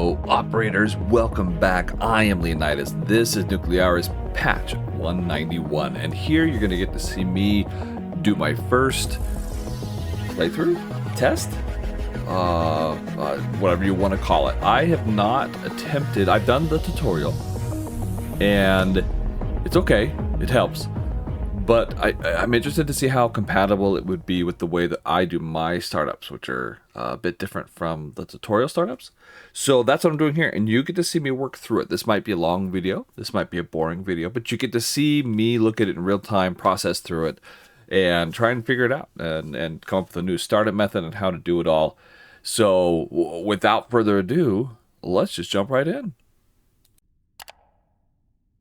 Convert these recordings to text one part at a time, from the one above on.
Hello, operators. Welcome back. I am Leonidas. This is Nuclearis patch 191, and here you're going to get to see me do my first playthrough, test, whatever you want to call it. I have not attempted. I've done the tutorial, and it's okay. It helps. But I'm interested to see how compatible it would be with the way that I do my startups, which are a bit different from the tutorial startups. So that's what I'm doing here, and you get to see me work through it. This might be a long video, this might be a boring video, but you get to see me look at it in real time, process through it, and try and figure it out, and come up with a new startup method and how to do it all. So without further ado, let's just jump right in.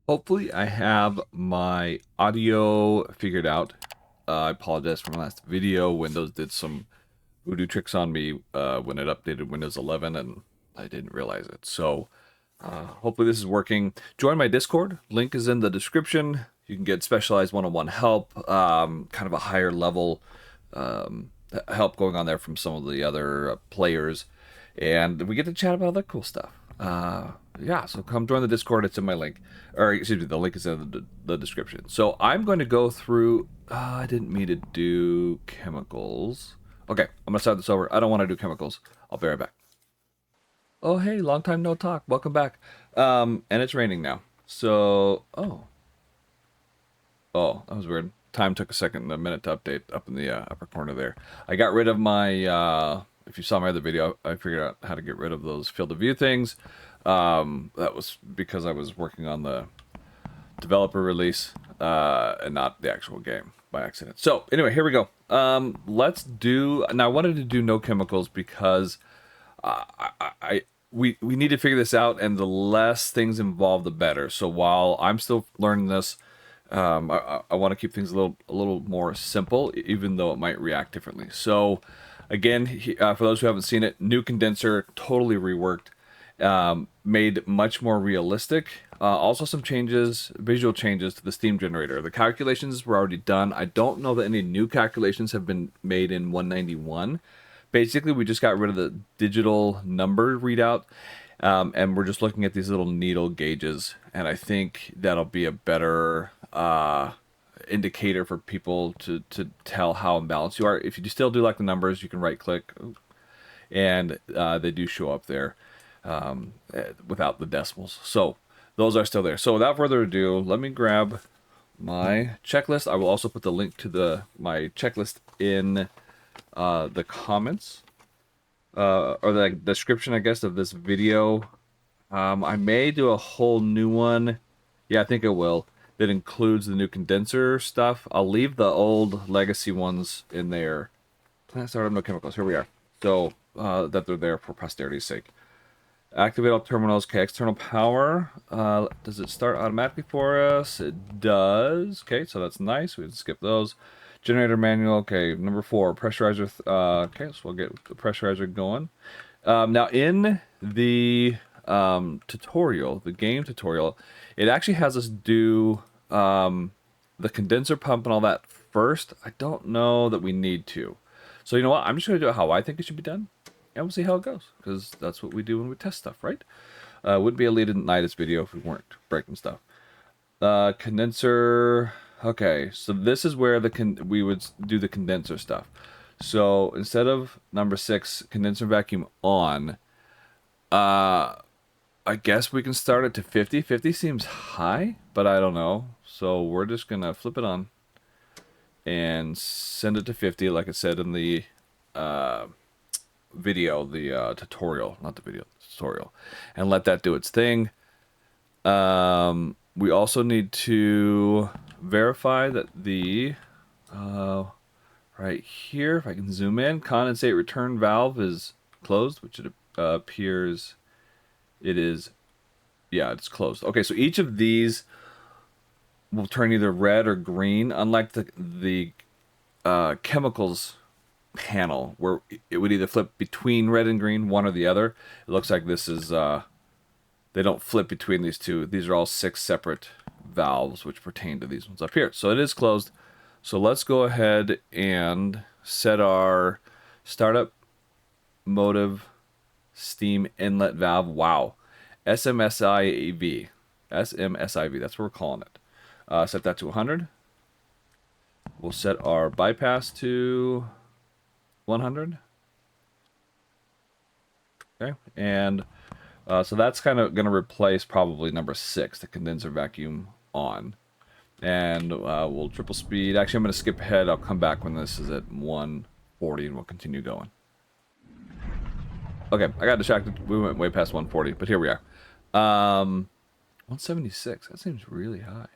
Hopefully I have my audio figured out. I apologize for my last video. Windows did some voodoo tricks on me when it updated Windows 11 and I didn't realize it. So hopefully this is working. Join my Discord. Link is in the description. You can get specialized one-on-one help, kind of a higher level help going on there from some of the other players. And we get to chat about other cool stuff. Yeah, so come join the Discord. It's in my link. Or, excuse me, the link is in the description. So I'm going to go through... I didn't mean to do chemicals. Okay, I'm going to start this over. I don't want to do chemicals. I'll be right back. Oh, hey, long time no talk. Welcome back. And it's raining now. So... Oh, that was weird. Time took a minute to update up in the upper corner there. I got rid of my... if you saw my other video, I figured out how to get rid of those field of view things. That was because I was working on the developer release and not the actual game by accident. So anyway, here we go. Let's do... Now I wanted to do no chemicals because we need to figure this out, and the less things involved, the better. So while I'm still learning this, I want to keep things a little more simple, even though it might react differently. So again, for those who haven't seen it, new condenser, totally reworked. Made much more realistic. Also some changes, visual changes to the steam generator. The calculations were already done. I don't know that any new calculations have been made in 191. Basically, we just got rid of the digital number readout, and we're just looking at these little needle gauges, and I think that'll be a better indicator for people to tell how imbalanced you are. If you still do like the numbers, you can right click, and they do show up there. Without the decimals. So those are still there. So without further ado, let me grab my checklist. I will also put the link to my checklist in the comments or the description, I guess, of this video. I may do a whole new one. Yeah, I think I will. That includes the new condenser stuff. I'll leave the old legacy ones in there. Plant startup, no chemicals. Here we are. So that they're there for posterity's sake. Activate all terminals. Okay, external power. Does it start automatically for us? It does. Okay, so that's nice. We can skip those. Generator manual. Okay, number 4. Pressurizer. Okay, so we'll get the pressurizer going. Now, in the tutorial, the game tutorial, it actually has us do the condenser pump and all that first. I don't know that we need to. So you know what? I'm just going to do it how I think it should be done. And we'll see how it goes, because that's what we do when we test stuff, right? Wouldn't be a Leonidas video if we weren't breaking stuff. Condenser. Okay, so this is where we would do the condenser stuff. So instead of number 6, condenser vacuum on, I guess we can start it to 50. 50 seems high, but I don't know. So we're just going to flip it on and send it to 50, like I said in the... video, the tutorial, not the video, the tutorial, and let that do its thing. We also need to verify that the right here, if I can zoom in, condensate return valve is closed, which it appears it is. Yeah, it's closed. Okay, so each of these will turn either red or green, unlike the chemicals panel, where it would either flip between red and green, one or the other. It looks like this is they don't flip between these two. These are all 6 separate valves which pertain to these ones up here. So it is closed. So let's go ahead and set our startup motive steam inlet valve. Wow. SMSIV. SMSIV. That's what we're calling it. Set that to 100. We'll set our bypass to 100. Okay. And so that's kind of going to replace probably number 6, the condenser vacuum on. And we'll triple speed. Actually, I'm going to skip ahead. I'll come back when this is at 140 and we'll continue going. Okay, I got distracted. We went way past 140, but here we are. 176. That seems really high.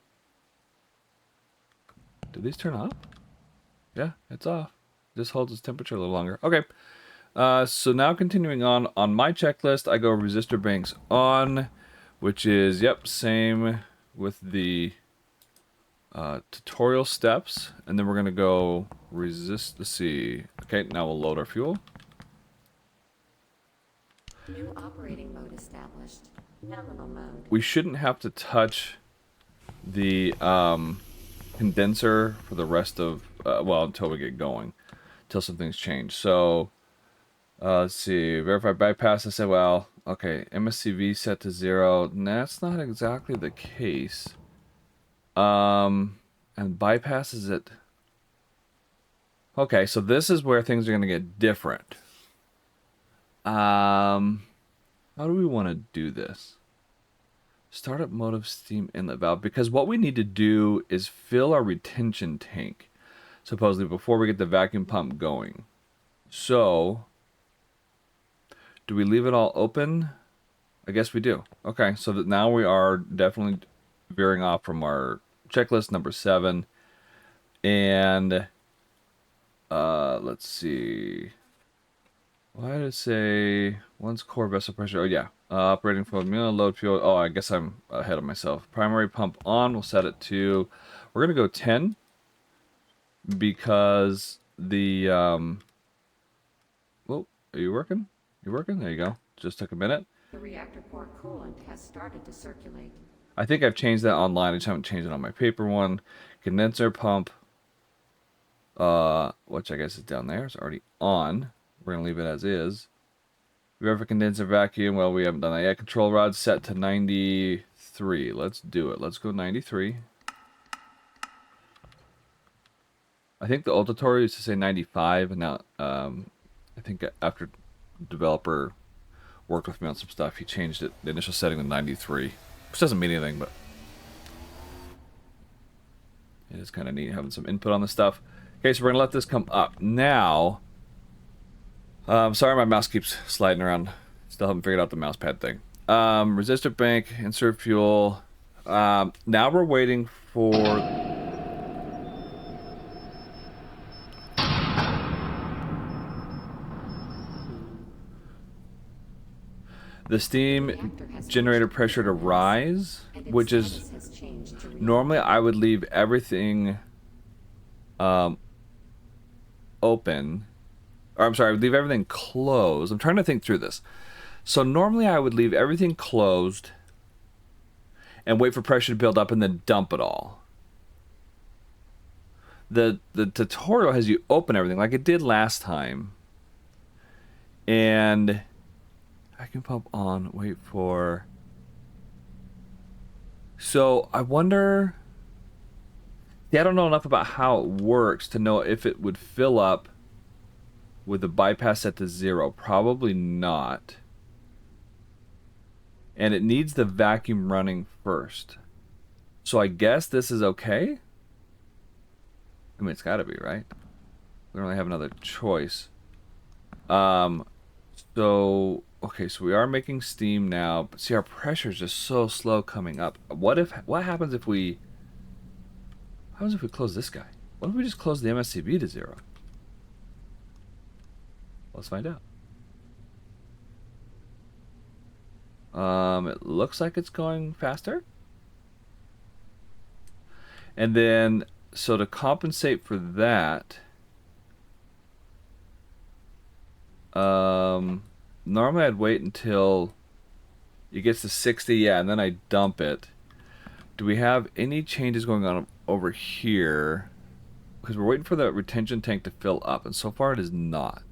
Did these turn off? Yeah, it's off. This holds its temperature a little longer. Okay. So now continuing on my checklist, I go resistor banks on, which is, yep, same with the tutorial steps. And then we're going to go resist the C. Okay, now we'll load our fuel. New operating mode established. Nominal mode. We shouldn't have to touch the condenser for the rest of, well, until we get going, until some things change. So, let's see, verify bypass. I said, well, okay, MSCV set to 0. That's not exactly the case. And bypass is it. Okay, so this is where things are going to get different. How do we want to do this? Startup mode of steam inlet valve, because what we need to do is fill our retention tank, supposedly before we get the vacuum pump going. So, do we leave it all open? I guess we do. Okay, so that now we are definitely veering off from our checklist number 7. And let's see. Why did it say once core vessel pressure? Oh yeah, operating for load fuel. Oh, I guess I'm ahead of myself. Primary pump on. We'll set it to. We're gonna go 10 because the Oh, are you working? You working? There you go. Just took a minute. The reactor core coolant has started to circulate. I think I've changed that online. I just haven't changed it on my paper one. Condenser pump, which I guess is down there. It's already on. We're going to leave it as is. Verify condenser vacuum. Well, we haven't done that yet. Control rod set to 93. Let's do it. Let's go 93. I think the old tutorial used to say 95. And now, I think after developer worked with me on some stuff, he changed it, the initial setting to 93. Which doesn't mean anything, but it is kind of neat having some input on this stuff. Okay, so we're going to let this come up. Now, sorry my mouse keeps sliding around. Still haven't figured out the mouse pad thing. Resistor bank, insert fuel. Now we're waiting for... the steam generator pressure to rise, which is... normally I would leave everything open. Or I'm sorry, I would leave everything closed. I'm trying to think through this. So normally I would leave everything closed and wait for pressure to build up and then dump it all. The tutorial has you open everything like it did last time. And vacuum pump on, wait for... So I wonder... yeah, I don't know enough about how it works to know if it would fill up with the bypass set to 0. Probably not. And it needs the vacuum running first. So I guess this is okay? I mean, it's got to be, right? We don't really have another choice. So, okay, so we are making steam now. But see, our pressure is just so slow coming up. What happens if we... what happens if we close this guy? What if we just close the MSCV to 0? Let's find out. It looks like it's going faster. And then, so to compensate for that, normally I'd wait until it gets to 60, yeah, and then I dump it. Do we have any changes going on over here? Because we're waiting for the retention tank to fill up, and so far it is not.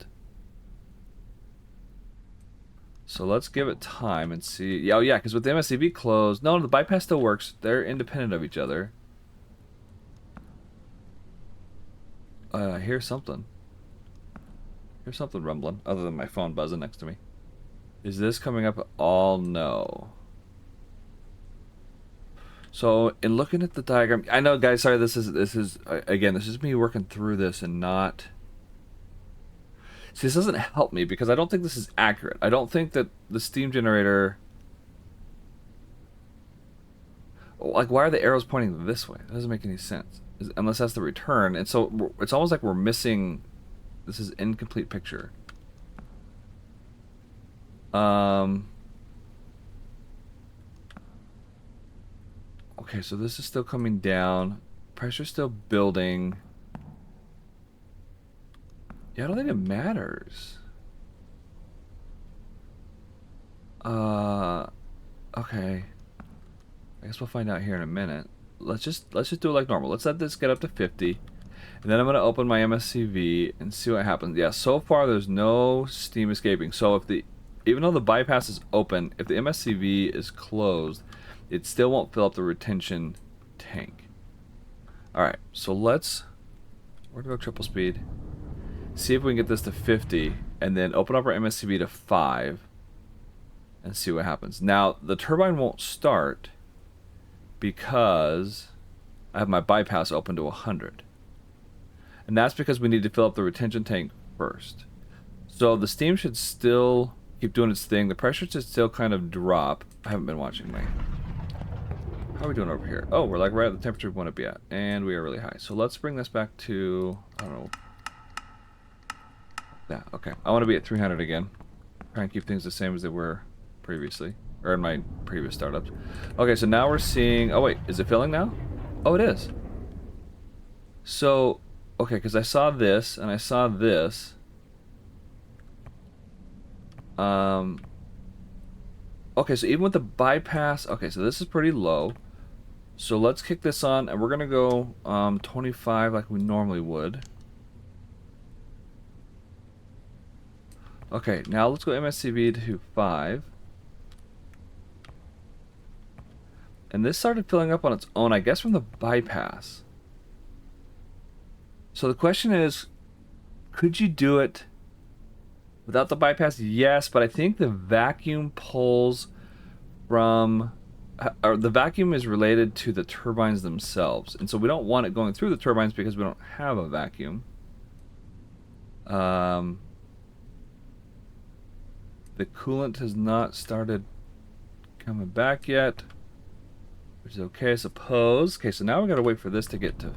So let's give it time and see. Yeah, oh yeah, because with the MSCV closed, no, the bypass still works. They're independent of each other. I hear something. Here's something rumbling, other than my phone buzzing next to me. Is this coming up at all? No. So in looking at the diagram, I know, guys. Sorry, this is again. This is me working through this and not. See, this doesn't help me because I don't think this is accurate. I don't think that the steam generator. Like, why are the arrows pointing this way? That doesn't make any sense. Unless that's the return, and so it's almost like we're missing. This is incomplete picture. Okay, so this is still coming down. Pressure's still building. Yeah, I don't think it matters. Okay. I guess we'll find out here in a minute. Let's just do it like normal. Let's let this get up to 50. And then I'm gonna open my MSCV and see what happens. Yeah, so far there's no steam escaping. So if the even though the bypass is open, if the MSCV is closed, it still won't fill up the retention tank. Alright, so we're gonna go triple speed. See if we can get this to 50 and then open up our MSCV to 5 and see what happens. Now, the turbine won't start because I have my bypass open to 100. And that's because we need to fill up the retention tank first. So the steam should still keep doing its thing. The pressure should still kind of drop. I haven't been watching my... How are we doing over here? Oh, we're like right at the temperature we want to be at. And we are really high. So let's bring this back to... I don't know. Yeah, okay. I want to be at 300 again. Try and keep things the same as they were previously. Or in my previous startups. Okay, so now we're seeing... Oh, wait. Is it filling now? Oh, it is. So... Okay, because I saw this, and I saw this. Okay, so even with the bypass... Okay, so this is pretty low. So let's kick this on, and we're going to go 25 like we normally would. Okay, now let's go MSCV to 5. And this started filling up on its own, I guess from the bypass. So the question is, could you do it without the bypass? Yes, but I think the vacuum pulls from... Or the vacuum is related to the turbines themselves. And so we don't want it going through the turbines because we don't have a vacuum. The coolant has not started coming back yet, which is okay, I suppose. Okay, so now we gotta wait for this to get to...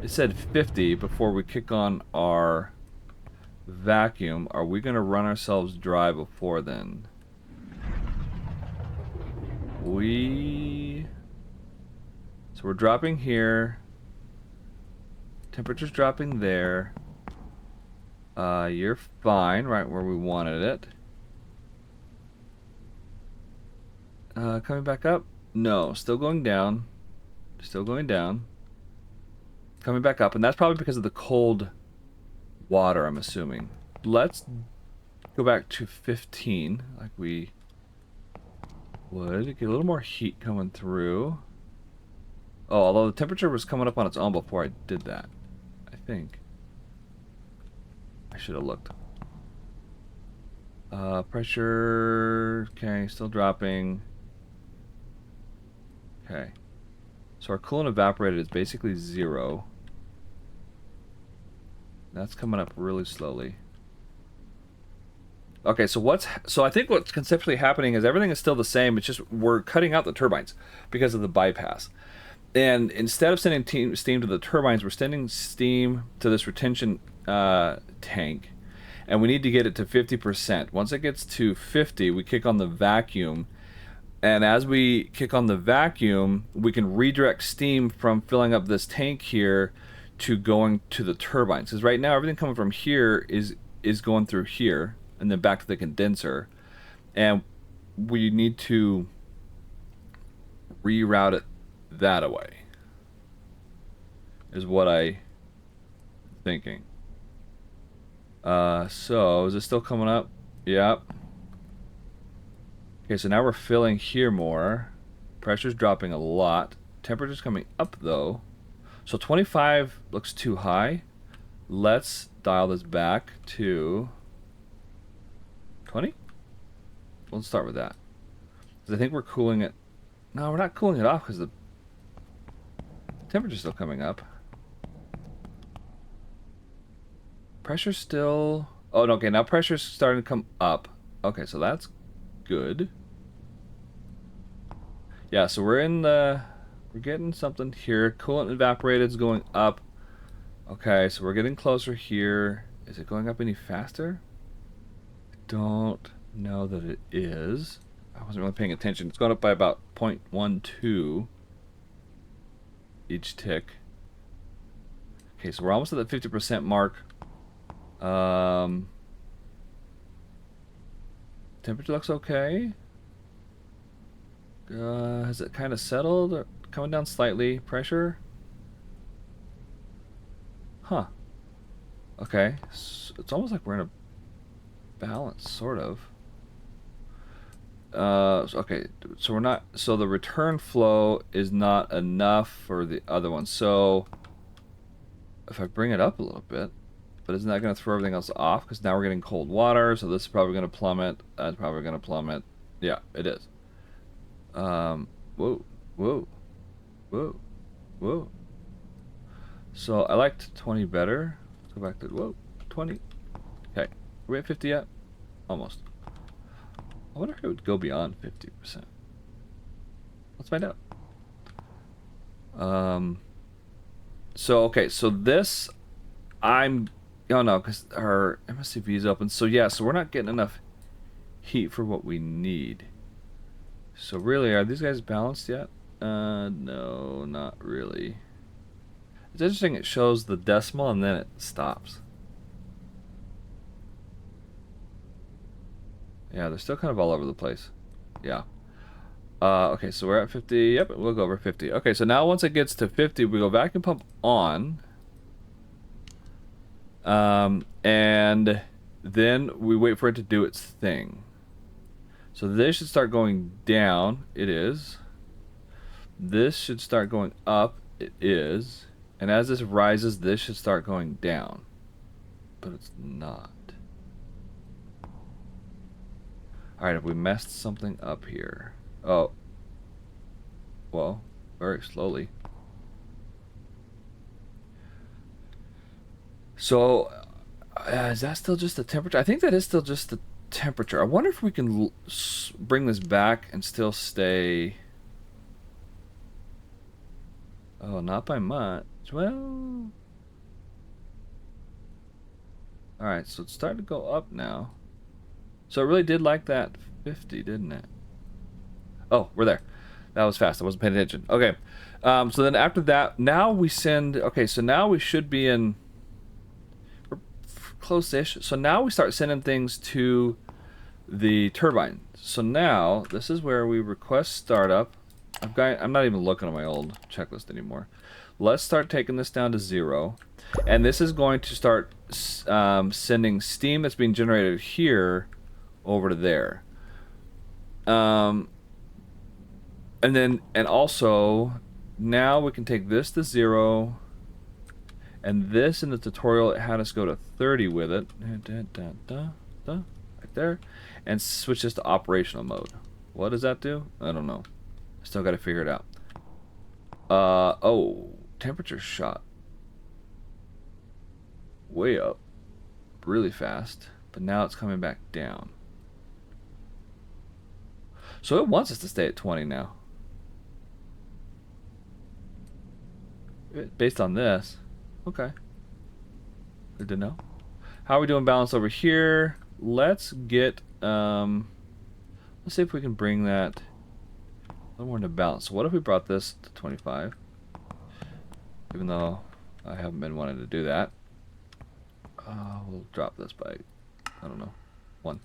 It said 50 before we kick on our vacuum. Are we gonna run ourselves dry before then? So we're dropping here. Temperature's dropping there. You're fine, right where we wanted it. Coming back up? No, still going down. Still going down. Coming back up, and that's probably because of the cold water, I'm assuming. Let's go back to 15, like we would. Get a little more heat coming through. Oh, although the temperature was coming up on its own before I did that, I think. I should have looked. Pressure, okay, still dropping. Okay. So our coolant evaporated is basically 0. That's coming up really slowly. Okay, so I think what's conceptually happening is everything is still the same. It's just we're cutting out the turbines because of the bypass. And instead of sending steam to the turbines, we're sending steam to this retention tank. And we need to get it to 50%. Once it gets to 50, we kick on the vacuum. And as we kick on the vacuum, we can redirect steam from filling up this tank here to going to the turbines. Because right now, everything coming from here is going through here and then back to the condenser. And we need to reroute it that away, is what I'm thinking. So, is it still coming up? Yep. Okay, so now we're filling here more. Pressure's dropping a lot. Temperature's coming up though. So 25 looks too high. Let's dial this back to 20. Let's start with that. Because I think we're cooling it. No, we're not cooling it off because the temperature's still coming up. Pressure's still... Oh, no, okay, now pressure's starting to come up. Okay, so that's good. Yeah, so we're in the... We're getting something here. Coolant evaporated is going up. Okay, so we're getting closer here. Is it going up any faster? I don't know that it is. I wasn't really paying attention. It's going up by about 0.12 each tick. Okay, so we're almost at the 50% mark. Temperature looks okay. Has it kind of settled? Or coming down slightly. Pressure? Huh. Okay. So it's almost like we're in a balance, sort of. Okay, so we're not... So the return flow is not enough for the other one. So if I bring it up a little bit, but isn't that going to throw everything else off? Because now we're getting cold water, so this is probably going to plummet. That's probably going to plummet. Yeah, it is. Whoa, whoa, whoa, whoa. So I liked 20 better. Let's go back to, whoa, 20. Okay, are we at 50 yet? Almost. I wonder if it would go beyond 50%. Let's find out. So, okay, so this, oh no, because our MSCV is open. So yeah, so we're not getting enough heat for what we need. So really, are these guys balanced yet? No, not really. It's interesting, it shows the decimal and then it stops. Yeah, they're still kind of all over the place. Yeah. Okay, so we're at 50. Yep, we'll go over 50. Okay, so now once it gets to 50, we go vacuum pump on. And then we wait for it to do its thing. So this should start going down. It is. This should start going up. It is. And as this rises, this should start going down. But it's not. Alright, have we messed something up here? Oh. Well, very slowly. So, is that still just the temperature? I think that is still just the temperature. I wonder if we can bring this back and still stay... Oh, not by much. Well... Alright, so it's starting to go up now. So it really did like that 50, didn't it? Oh, we're there. That was fast. I wasn't paying attention. Okay. So then after that, now we send... Okay, so now we should be in... We're close-ish. So now we start sending things to the turbine. So now, this is where we request startup. I'm not even looking at my old checklist anymore. Let's start taking this down to 0. And this is going to start sending steam that's being generated here over to there. And also, now we can take this to 0. And this in the tutorial, it had us go to 30 with it. Right there. And switch this to operational mode. What does that do? I don't know. I still got to figure it out. Oh, temperature shot way up really fast, but now it's coming back down. So it wants us to stay at 20 now. Based on this. Okay. Good to know. How are we doing balance over here? Let's get, let's see if we can bring that a little more into balance. So what if we brought this to 25? Even though I haven't been wanting to do that. We'll drop this by, I don't know, 1.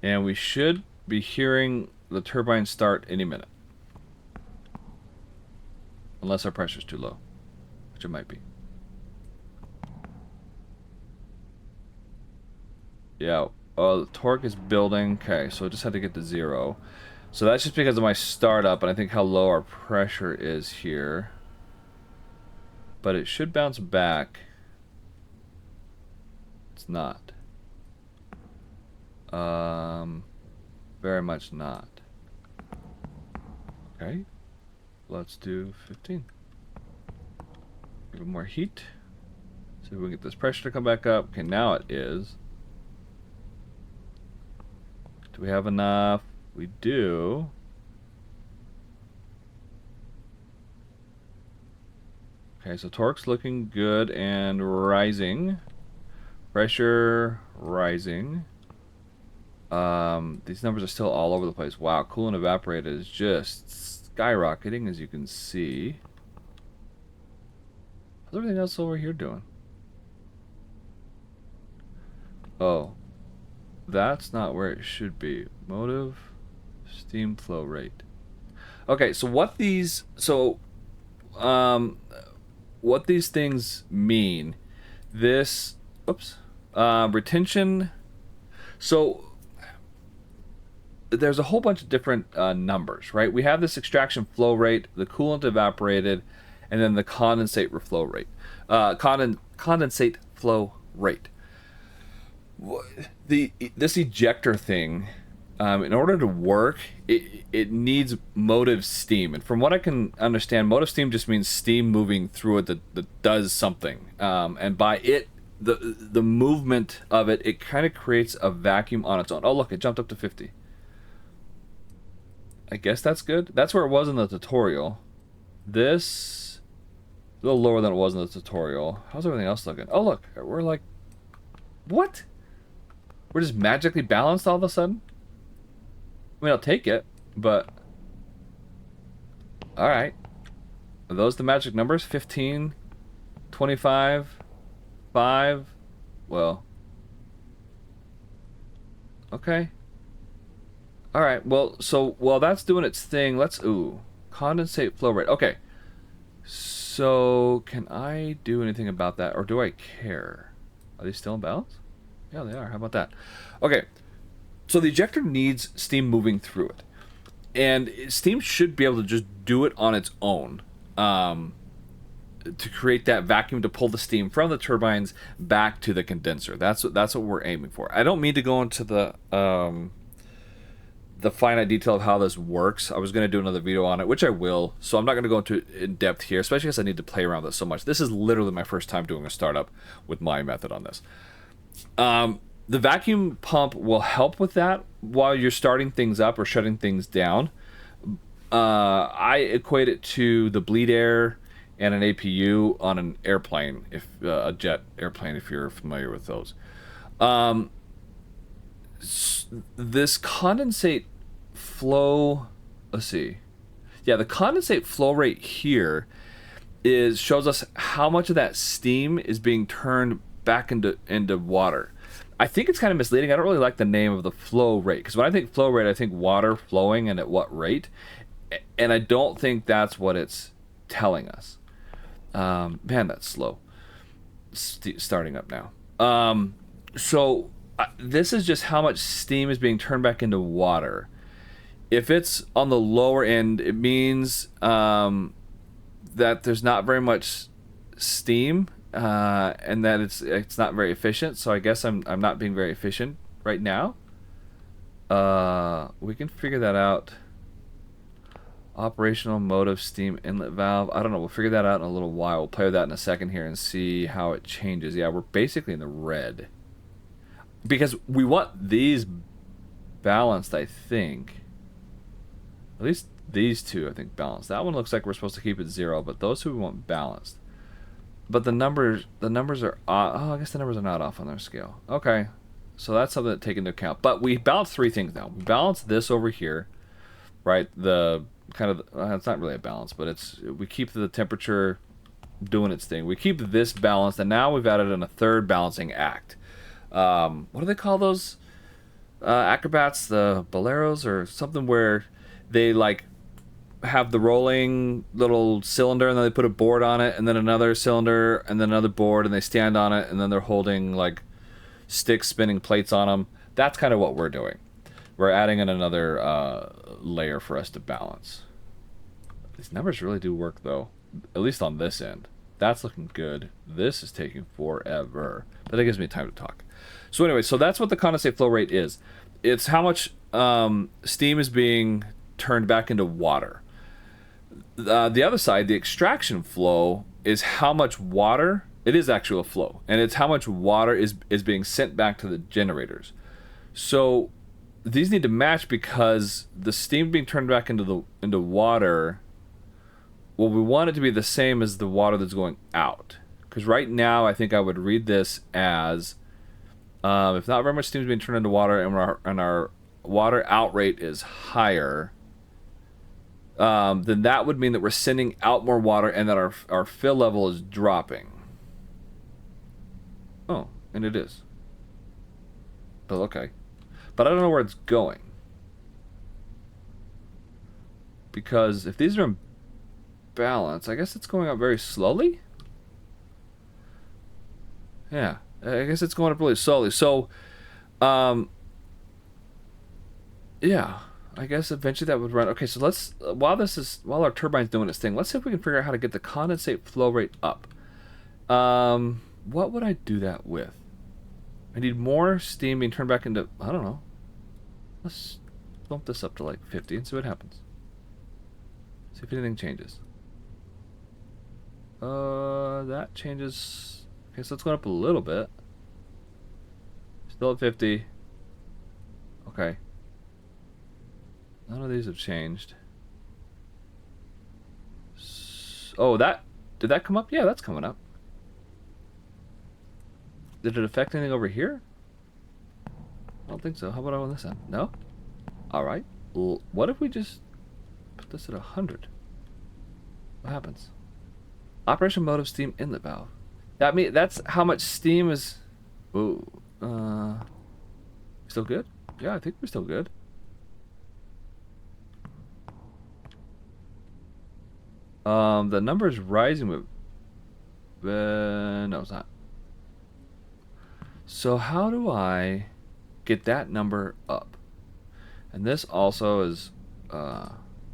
And we should be hearing the turbine start any minute. Unless our pressure's too low, which it might be. Yeah, Oh, the torque is building. Okay, so it just had to get to 0. So that's just because of my startup, and I think how low our pressure is here. But it should bounce back. It's not. Very much not. Okay, let's do 15. Give it more heat. See if we can get this pressure to come back up. Okay, now it is. Do we have enough? We do. Okay, so torque's looking good and rising. Pressure rising. These numbers are still all over the place. Wow, coolant evaporated is just skyrocketing, as you can see. How's everything else over here doing? Oh, that's not where it should be. Motive, steam flow rate. Okay, so what these things mean? This, oops, retention. So there's a whole bunch of different numbers, right? We have this extraction flow rate, the coolant evaporated, and then the condensate flow rate. Condensate flow rate. This ejector thing, in order to work, it needs motive steam, and from what I can understand, motive steam just means steam moving through it that does something, and by it, the movement of it, it kind of creates a vacuum on its own. Oh look, it jumped up to 50. I guess that's good. That's where it was in the tutorial. This a little lower than it was in the tutorial. How's everything else looking? Oh look, we're like, what? We're just magically balanced all of a sudden? I mean, I'll take it, but... Alright. Are those the magic numbers? 15, 25, 5? Well... Okay. Alright, well, so while that's doing its thing, let's... Ooh. Condensate flow rate. Okay. So, can I do anything about that, or do I care? Are they still in balance? Yeah, they are. How about that? Okay. So the ejector needs steam moving through it. And steam should be able to just do it on its own. To create that vacuum to pull the steam from the turbines back to the condenser. That's what we're aiming for. I don't mean to go into the finite detail of how this works. I was going to do another video on it, which I will. So I'm not going to go into in depth here, especially because I need to play around with it so much. This is literally my first time doing a startup with my method on this. The vacuum pump will help with that while you're starting things up or shutting things down. I equate it to the bleed air and an APU on an airplane, if a jet airplane, if you're familiar with those. This condensate flow, let's see. Yeah, the condensate flow rate here shows us how much of that steam is being turned back into water. I think it's kind of misleading. I don't really like the name of the flow rate, because when I think flow rate, I think water flowing and at what rate, and I don't think that's what it's telling us. Man, that's slow. Starting up now. This is just how much steam is being turned back into water. If it's on the lower end, it means that there's not very much steam, and that it's not very efficient. So I guess I'm not being very efficient right now. We can figure that out. Operational motive steam inlet valve. I don't know. We'll figure that out in a little while. We'll play with that in a second here and see how it changes. Yeah, we're basically in the red because we want these balanced, I think. At least these two, I think, balanced. That one looks like we're supposed to keep it 0, but those two we want balanced. But the numbers are off. Oh, I guess the numbers are not off on their scale. Okay, so that's something to take into account. But we balance 3 things now. We balance this over here, right? The kind of it's not really a balance, but we keep the temperature doing its thing. We keep this balanced, and now we've added in a third balancing act. What do they call those acrobats? The boleros or something, where they like have the rolling little cylinder and then they put a board on it and then another cylinder and then another board and they stand on it and then they're holding like sticks spinning plates on them. That's kind of what we're doing. We're adding in another layer for us to balance. These numbers really do work, though. At least on this end. That's looking good. This is taking forever. But that gives me time to talk. So anyway, so that's what the condensate flow rate is. It's how much steam is being turned back into water. The other side, the extraction flow, is how much water... It is actually a flow. And it's how much water is being sent back to the generators. So these need to match because the steam being turned back into water... Well, we want it to be the same as the water that's going out. Because right now, I think I would read this as... if not very much steam is being turned into water and our water out rate is higher... then that would mean that we're sending out more water and that our fill level is dropping. Oh, and it is. But okay. But I don't know where it's going. Because if these are in balance, I guess it's going up very slowly? Yeah, I guess it's going up really slowly. So, yeah. I guess eventually that would run. Okay, so let's while our turbine's doing its thing, let's see if we can figure out how to get the condensate flow rate up. What would I do that with? I need more steam being turned back into, I don't know. Let's bump this up to like 50 and see what happens. See if anything changes. That changes. Okay, so it's going up a little bit. Still at 50. Okay. None of these have changed. Oh, did that come up? Yeah, that's coming up. Did it affect anything over here? I don't think so. How about on this end? No? Alright. Well, what if we just put this at 100? What happens? Operation mode of steam inlet valve. That's how much steam is... Ooh. Still good? Yeah, I think we're still good. The number is rising with... no, it's not. So how do I get that number up? And this also is... we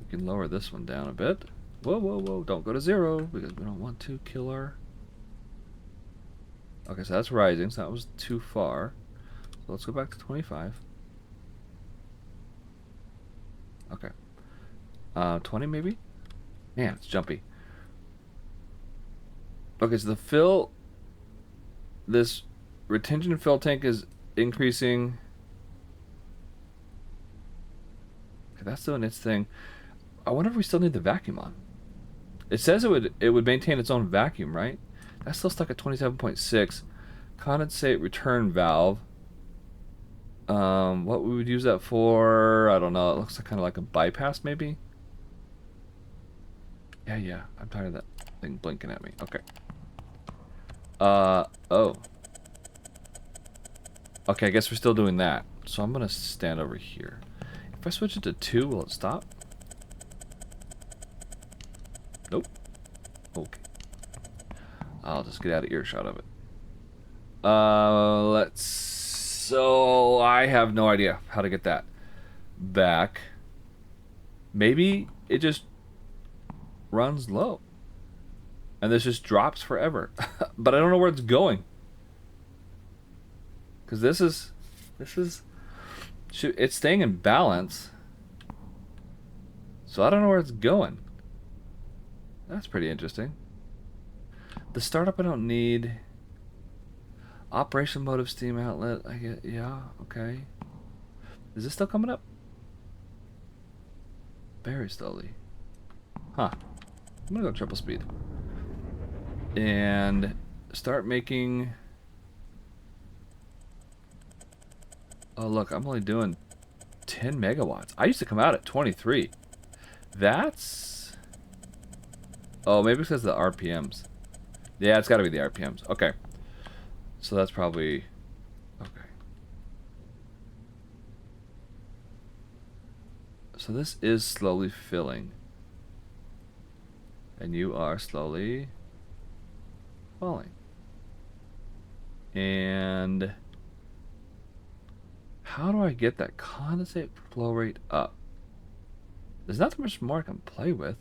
can lower this one down a bit. Whoa, whoa, whoa. Don't go to 0 because we don't want to kill our... Okay, so that's rising, so that was too far. So let's go back to 25. Okay. 20 maybe? Man, it's jumpy. Okay, so this retention fill tank is increasing. Okay, that's doing its thing. I wonder if we still need the vacuum on. It says it would maintain its own vacuum, right? That's still stuck at 27.6. Condensate return valve. What we would use that for? I don't know. It looks kind of like a bypass, maybe. Yeah. I'm tired of that thing blinking at me. Okay. Oh. Okay, I guess we're still doing that. So I'm gonna stand over here. If I switch it to 2, will it stop? Nope. Okay. I'll just get out of earshot of it. So I have no idea how to get that back. Maybe it just runs low. And this drops forever. But I don't know where it's going. Because it's staying in balance. So I don't know where it's going. That's pretty interesting. The startup I don't need. Operation mode of steam outlet. I get, yeah, okay. Is this still coming up? Very slowly. Huh. I'm gonna go triple speed. And start making... Oh, look, I'm only doing 10 megawatts. I used to come out at 23. That's... Oh, maybe it's because of the RPMs. Yeah, it's got to be the RPMs. Okay. So that's probably... Okay. So this is slowly filling. And you are slowly falling. And how do I get that condensate flow rate up? There's not much more I can play with.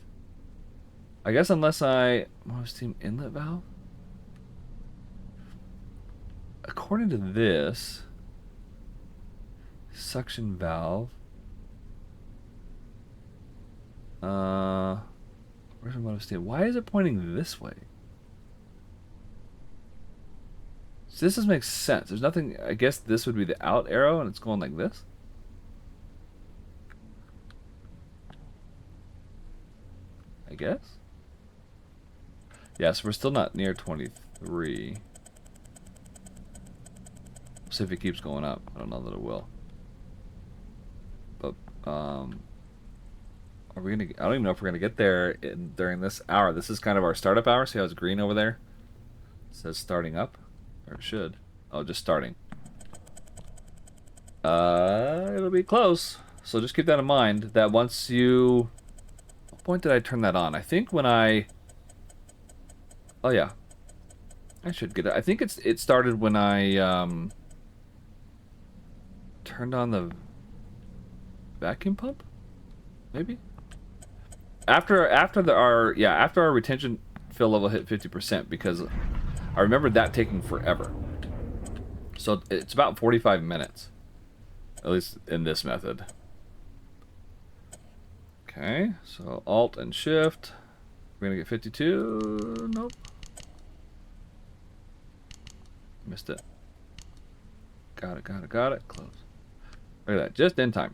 I guess unless I steam inlet valve. According to this, suction valve. Where's the motor steam? Why is it pointing this way? So this doesn't make sense. There's nothing. I guess this would be the out arrow, and it's going like this. I guess. Yes, we're still not near 23. We'll see if it keeps going up. I don't know that it will. But are we gonna? I don't even know if we're gonna get there during this hour. This is kind of our startup hour. See how it's green over there? It says starting up, or it should. Oh, just starting. It'll be close. So just keep that in mind. That once you, what point did I turn that on? I think when I. Oh yeah. I should get it. I think it started when I turned on the vacuum pump, maybe. After our retention fill level hit 50%, because I remember that taking forever. So it's about 45 minutes, at least in this method. Okay, so Alt and Shift. We're gonna get 52. Nope. Missed it. Got it. Close. Look at that, just in time.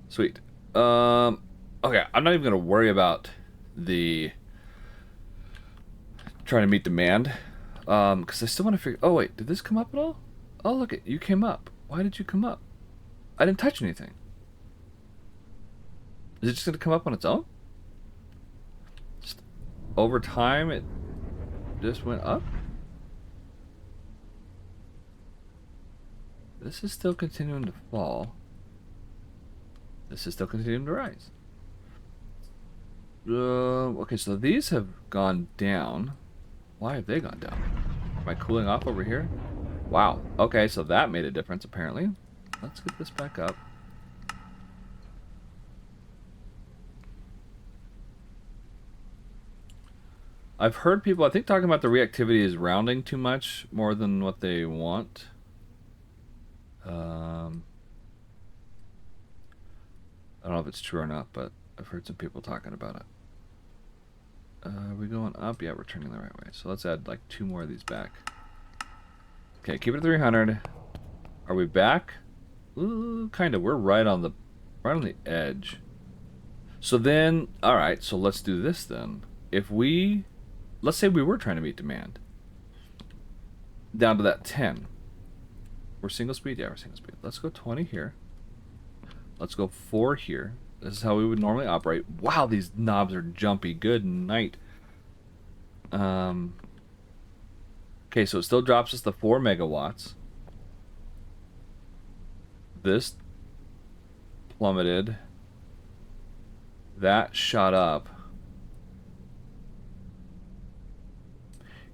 Sweet. Okay, I'm not even gonna worry about the trying to meet demand, because I still want to figure. Oh wait, did this come up at all? Oh look, you came up. Why did you come up? I didn't touch anything. Is it just gonna come up on its own? Just over time, it just went up. This is still continuing to fall. This is still continuing to rise. Okay, so these have gone down. Why have they gone down? Am I cooling off over here? Wow. Okay, so that made a difference apparently. Let's get this back up. I've heard people, I think, talking about the reactivity is rounding too much, more than what they want. I don't know if it's true or not, but I've heard some people talking about it. Are we going up? Yeah, we're turning the right way. So let's add like 2 more of these back. Okay, keep it at 300. Are we back? Ooh, kind of. We're right on the edge. So then, all right. So let's do this then. If we, let's say we were trying to meet demand, down to that 10. We're single speed. Yeah, we're single speed. Let's go 20 here. Let's go 4 here. This is how we would normally operate. Wow, these knobs are jumpy. Good night. Okay, so it still drops us the 4 megawatts. This plummeted. That shot up.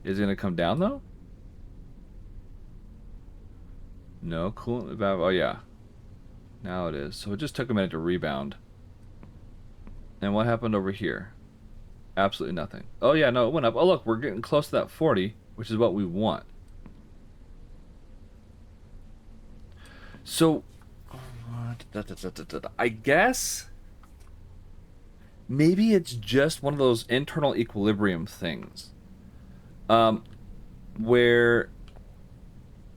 Is it going to come down, though? No, coolant valve. Oh, yeah. Now it is. So it just took a minute to rebound. And what happened over here? Absolutely nothing. Oh, yeah, no, it went up. Oh, look, we're getting close to that 40, which is what we want. So, I guess maybe it's just one of those internal equilibrium things. Where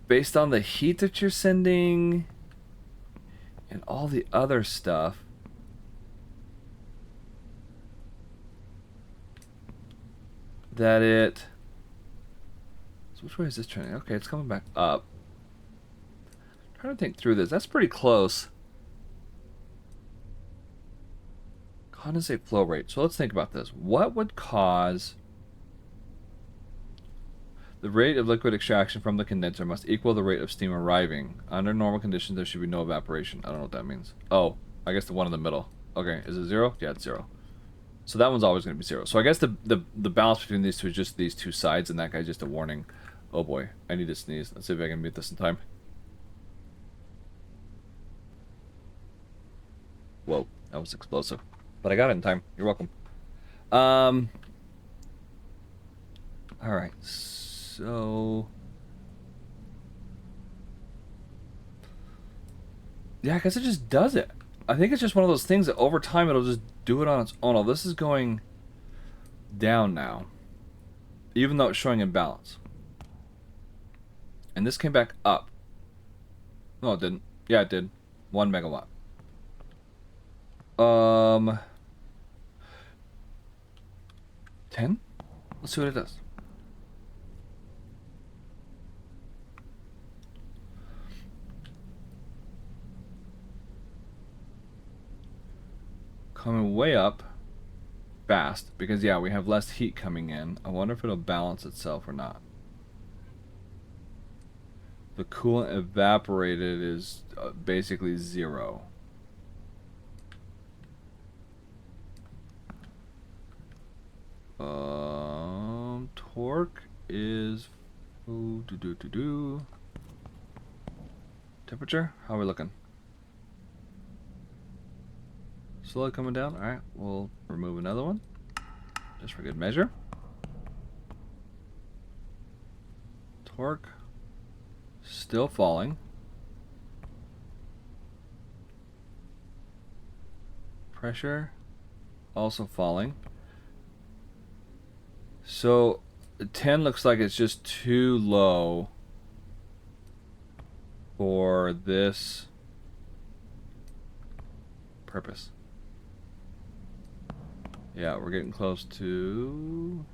based on the heat that you're sending and all the other stuff, that it... So which way is this turning? Okay, it's coming back up. I'm trying to think through this. That's pretty close. Condensate flow rate. So let's think about this. What would cause... The rate of liquid extraction from the condenser must equal the rate of steam arriving. Under normal conditions, there should be no evaporation. I don't know what that means. Oh, I guess the one in the middle. Okay, is it 0? Yeah, it's 0. So that one's always going to be 0. So I guess the balance between these two is just these two sides, and that guy's just a warning. Oh boy, I need to sneeze. Let's see if I can mute this in time. That was explosive. But I got it in time. You're welcome. Alright, so... Yeah, I guess it just does it. I think it's just one of those things that over time it'll just do it on its own. Oh, this is going down now. Even though it's showing imbalance. And this came back up. No, it didn't. Yeah, it did. 1 megawatt. 10? Let's see what it does. Coming way up fast because yeah, we have less heat coming in. I wonder if it'll balance itself or not. The coolant evaporated is basically 0. Torque is temperature. How are we looking? Slowly coming down. All right, we'll remove another one just for good measure. Torque still falling. Pressure also falling. So 10 looks like it's just too low for this purpose. Yeah, we're getting close to...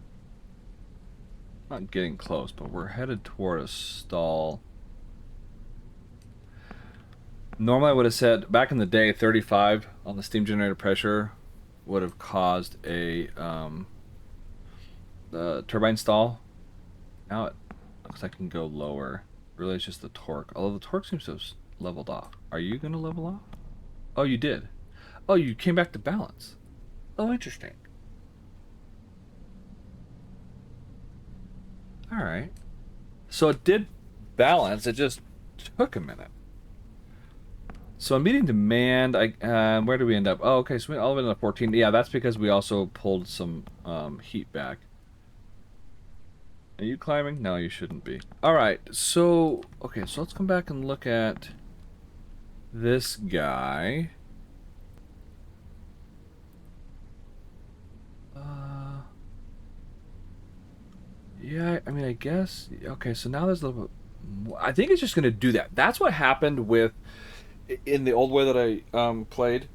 Not getting close, but we're headed toward a stall. Normally I would have said, back in the day, 35 on the steam generator pressure would have caused a turbine stall. Now it looks like it can go lower. Really, it's just the torque. Although the torque seems to have leveled off. Are you going to level off? Oh, you did. Oh, you came back to balance. Oh, interesting. Alright. So it did balance, it just took a minute. So I'm meeting demand. Where do we end up? Oh, okay, so we all went to 14. Yeah, that's because we also pulled some heat back. Are you climbing? No, you shouldn't be. Alright, so... Okay, so let's come back and look at this guy. Yeah, I mean, I guess... Okay, so now there's a little bit more. I think it's just going to do that. That's what happened with... In the old way that I played.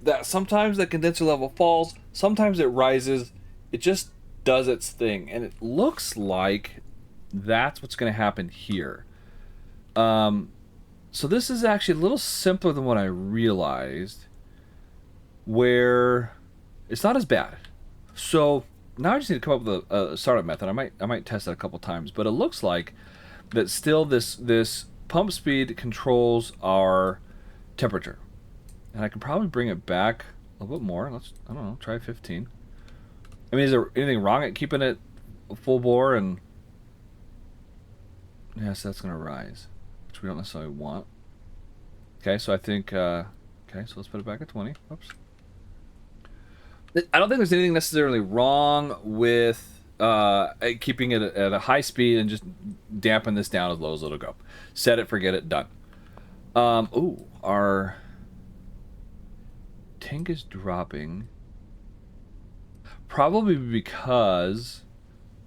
That sometimes the condenser level falls, sometimes it rises. It just does its thing. And it looks like that's what's going to happen here. So this is actually a little simpler than what I realized. Where it's not as bad. So... Now I just need to come up with a startup method. I might test that a couple times, but it looks like that still this pump speed controls our temperature, and I can probably bring it back a little bit more. I don't know, try 15. I mean, is there anything wrong at keeping it full bore? And yes, that's gonna rise, which we don't necessarily want. Okay, so I think okay, so let's put it back at 20. Oops. I don't think there's anything necessarily wrong with keeping it at a high speed and just dampen this down as low as it'll go. Set it, forget it, done. Ooh, our tank is dropping. Probably because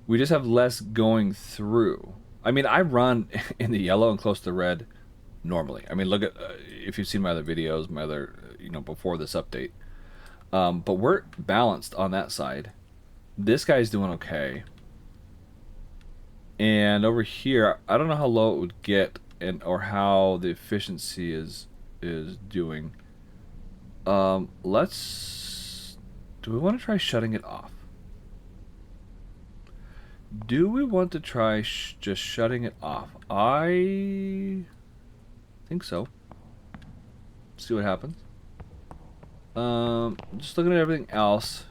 we just have less going through. I mean, I run in the yellow and close to red normally. I mean, look at, if you've seen my other videos, my other, before this update. But we're balanced on that side. This guy's doing okay. And over here, I don't know how low it would get or how the efficiency is doing. Do we want to try shutting it off? Do we want to try just shutting it off? I think so. See what happens. Just looking at everything else.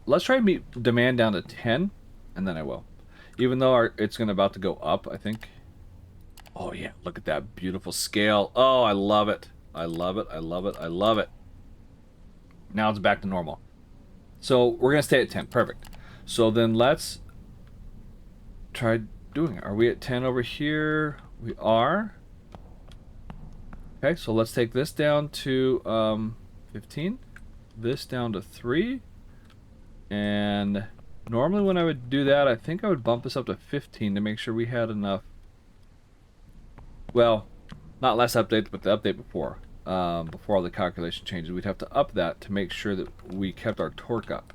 Let's try to meet demand down to 10, and then I will. Even though it's about to go up, I think. Oh yeah, look at that beautiful scale. Oh, I love it. I love it. I love it. I love it. Now it's back to normal. So we're going to stay at 10. Perfect. So then let's try doing it. Are we at 10 over here? We are. Okay, so let's take this down to 15. This down to 3. And normally when I would do that, I think I would bump this up to 15 to make sure we had enough. Well, not last update, but the update before. Before all the calculation changes, we'd have to up that to make sure that we kept our torque up.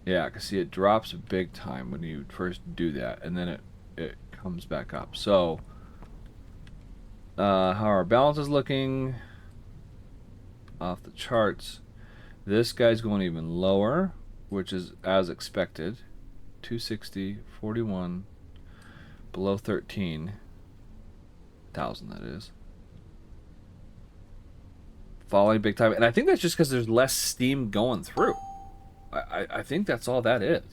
Yeah, I can see it drops big time when you first do that, and then it comes back up. So, how our balance is looking off the charts. This guy's going even lower, which is as expected. 260, 41, below 13,000, that is. Falling big time. And I think that's just because there's less steam going through. I think that's all that is.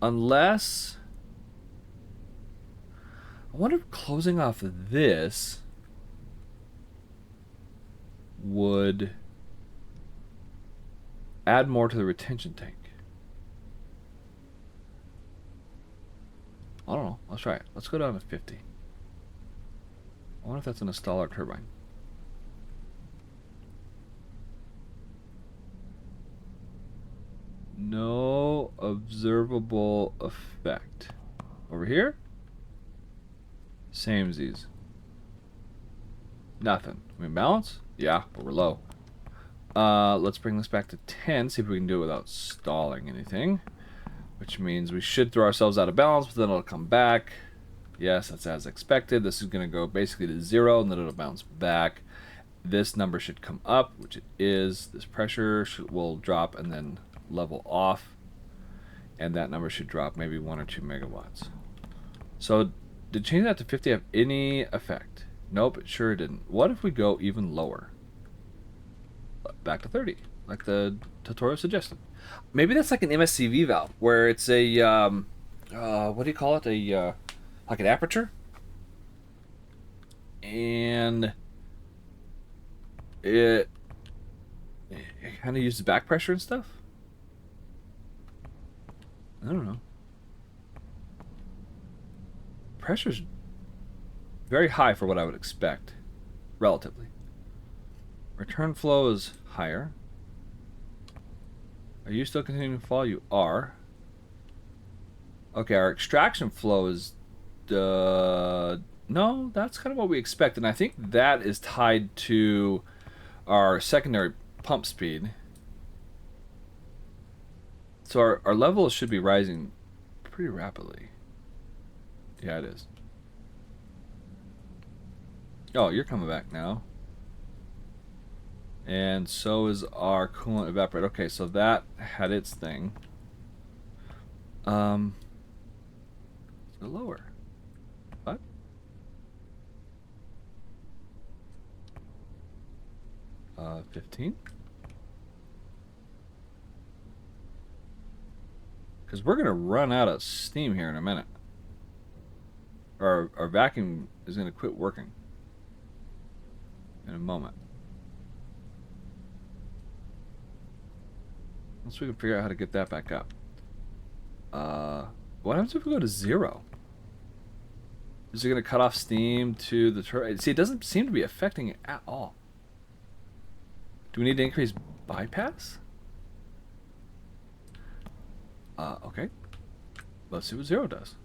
Unless... I wonder if closing off of this would add more to the retention tank. I don't know. Let's try it. Let's go down to 50. I wonder if that's an installer turbine. No observable effect. Over here? Samesies. Nothing. We balance? Yeah, but we're low. Let's bring this back to 10, see if we can do it without stalling anything. Which means we should throw ourselves out of balance, but then it'll come back. Yes, that's as expected. This is going to go basically to 0, and then it'll bounce back. This number should come up, which it is. This pressure will drop and then level off. And that number should drop maybe 1 or 2 megawatts. So, did changing that to 50 have any effect? Nope, it sure didn't. What if we go even lower? Back to 30, like the tutorial suggested. Maybe that's like an MSCV valve, where it's a, what do you call it? Like an aperture? And it kind of uses back pressure and stuff? I don't know. Pressure's very high for what I would expect, relatively. Return flow is higher. Are you still continuing to fall? You are. Okay, our extraction flow is... no, that's kind of what we expect. And I think that is tied to our secondary pump speed. So our levels should be rising pretty rapidly. Yeah, it is. Oh, you're coming back now. And so is our coolant evaporator. Okay, so that had its thing. So lower. What? Uh, 15? Because we're going to run out of steam here in a minute. Our vacuum is going to quit working in a moment. Once we can figure out how to get that back up. What happens if we go to 0? Is it going to cut off steam to the turbine? See, it doesn't seem to be affecting it at all. Do we need to increase bypass? Okay. Let's see what 0 does.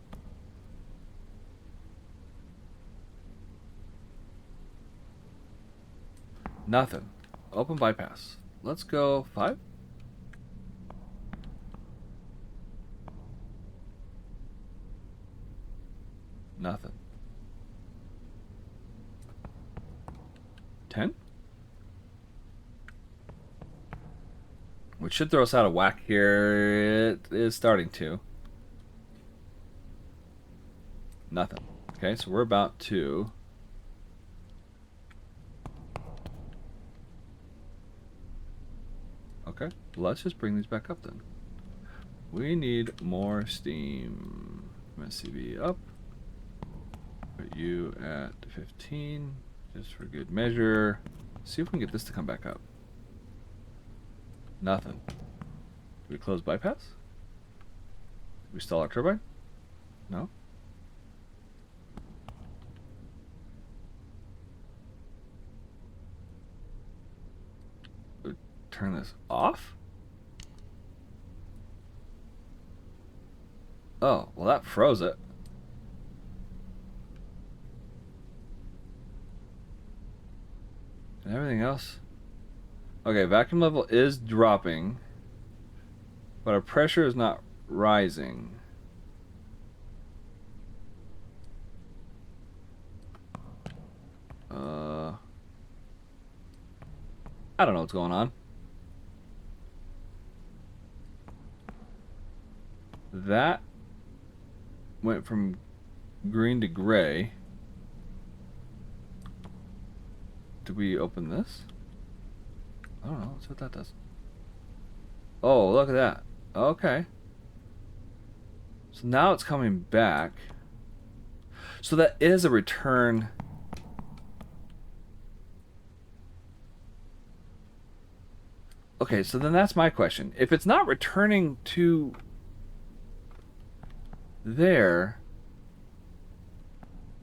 Nothing. Open bypass. Let's go 5. Nothing. 10? Which should throw us out of whack here. It is starting to. Nothing. Okay, so we're about to... Okay, let's just bring these back up then. We need more steam. MSCV up. Put you at 15, just for good measure. See if we can get this to come back up. Nothing. Did we close bypass? Did we stall our turbine? No? Turn this off? Oh, well that froze it. And everything else? Okay, vacuum level is dropping, but our pressure is not rising. I don't know what's going on. That went from green to gray. Did we open this? I don't know. Let's see what that does. Oh, look at that. Okay. So now it's coming back. So that is a return. Okay, so then that's my question. If it's not returning to there,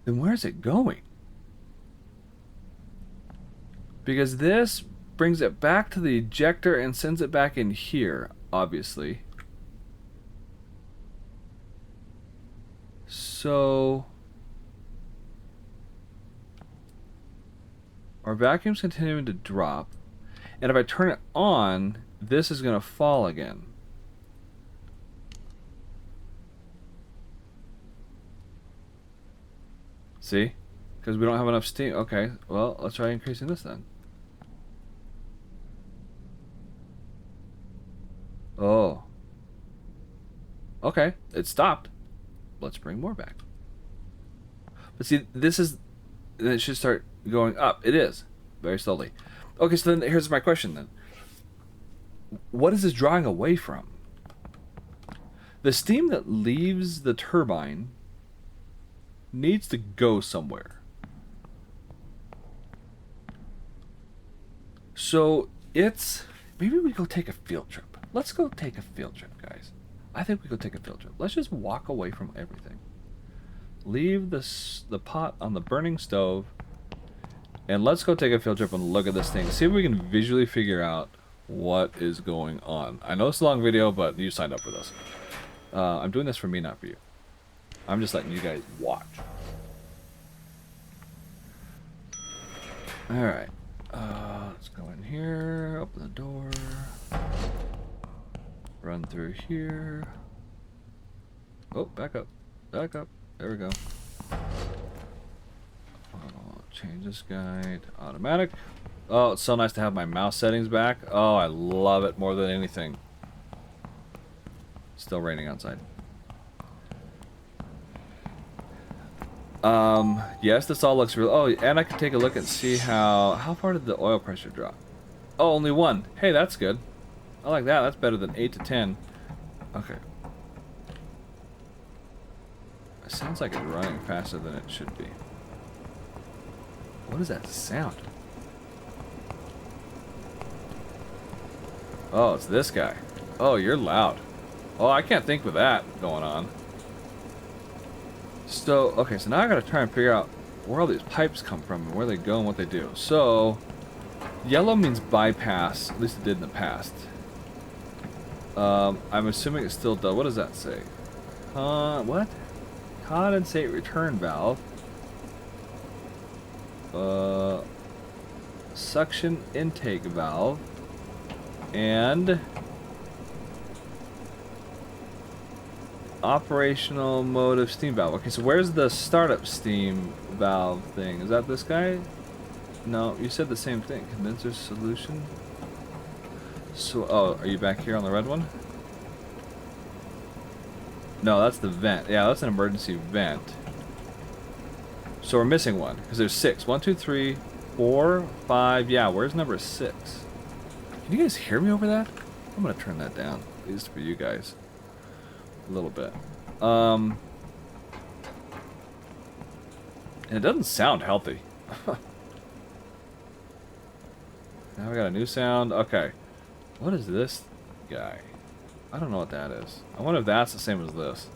then where's it going? Because this brings it back to the ejector and sends it back in here, obviously. So our vacuum's continuing to drop, and if I turn it on, this is going to fall again. See? Because we don't have enough steam. Okay, well, let's try increasing this then. Oh. Okay, it stopped. Let's bring more back. But see, this is... It should start going up. It is. Very slowly. Okay, so then here's my question then. What is this drawing away from? The steam that leaves the turbine needs to go somewhere. So it's... Maybe we go take a field trip. Let's go take a field trip, guys. I think we go take a field trip. Let's just walk away from everything. Leave the pot on the burning stove. And let's go take a field trip and look at this thing. See if we can visually figure out what is going on. I know it's a long video, but you signed up for this. I'm doing this for me, not for you. I'm just letting you guys watch. Alright. Let's go in here. Open the door. Run through here. Oh, back up. Back up. There we go. Change this guy to automatic. Oh, it's so nice to have my mouse settings back. Oh, I love it more than anything. Still raining outside. Yes, this all looks real. Oh, and I can take a look and see how far did the oil pressure drop? Oh, only 1. Hey, that's good. I like that. That's better than 8 to 10. Okay. It sounds like it's running faster than it should be. What is that sound? Oh, it's this guy. Oh, you're loud. Oh, I can't think with that going on. So, okay, so now I gotta try and figure out where all these pipes come from and where they go and what they do. So, yellow means bypass, at least it did in the past. I'm assuming it still does. What does that say? What? Condensate return valve. Suction intake valve. And operational mode of steam valve. Okay, so where's the startup steam valve thing? Is that this guy? No, you said the same thing. Condenser solution. So, oh, are you back here on the red one? No, that's the vent. Yeah, that's an emergency vent. So we're missing one because there's 6. 1, 2, 3, 4, 5. Yeah, where's number 6? Can you guys hear me over that? I'm gonna turn that down, at least for you guys. a little bit. And it doesn't sound healthy. Now we got a new sound. Okay. What is this guy? I don't know what that is. I wonder if that's the same as this.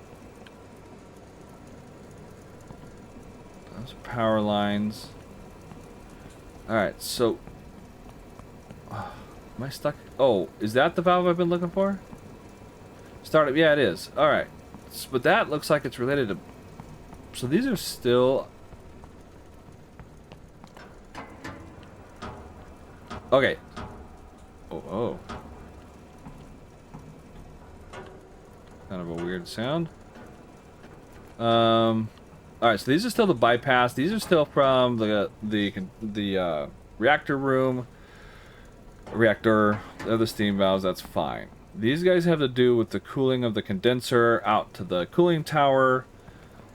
Those power lines. Alright, so... am I stuck? Oh, is that the valve I've been looking for? Startup, yeah, it is. Alright. But that looks like it's related to... So these are still... Okay. Oh. Kind of a weird sound. Alright, so these are still the bypass. These are still from the reactor room. Reactor. They're the steam valves, that's fine. These guys have to do with the cooling of the condenser out to the cooling tower.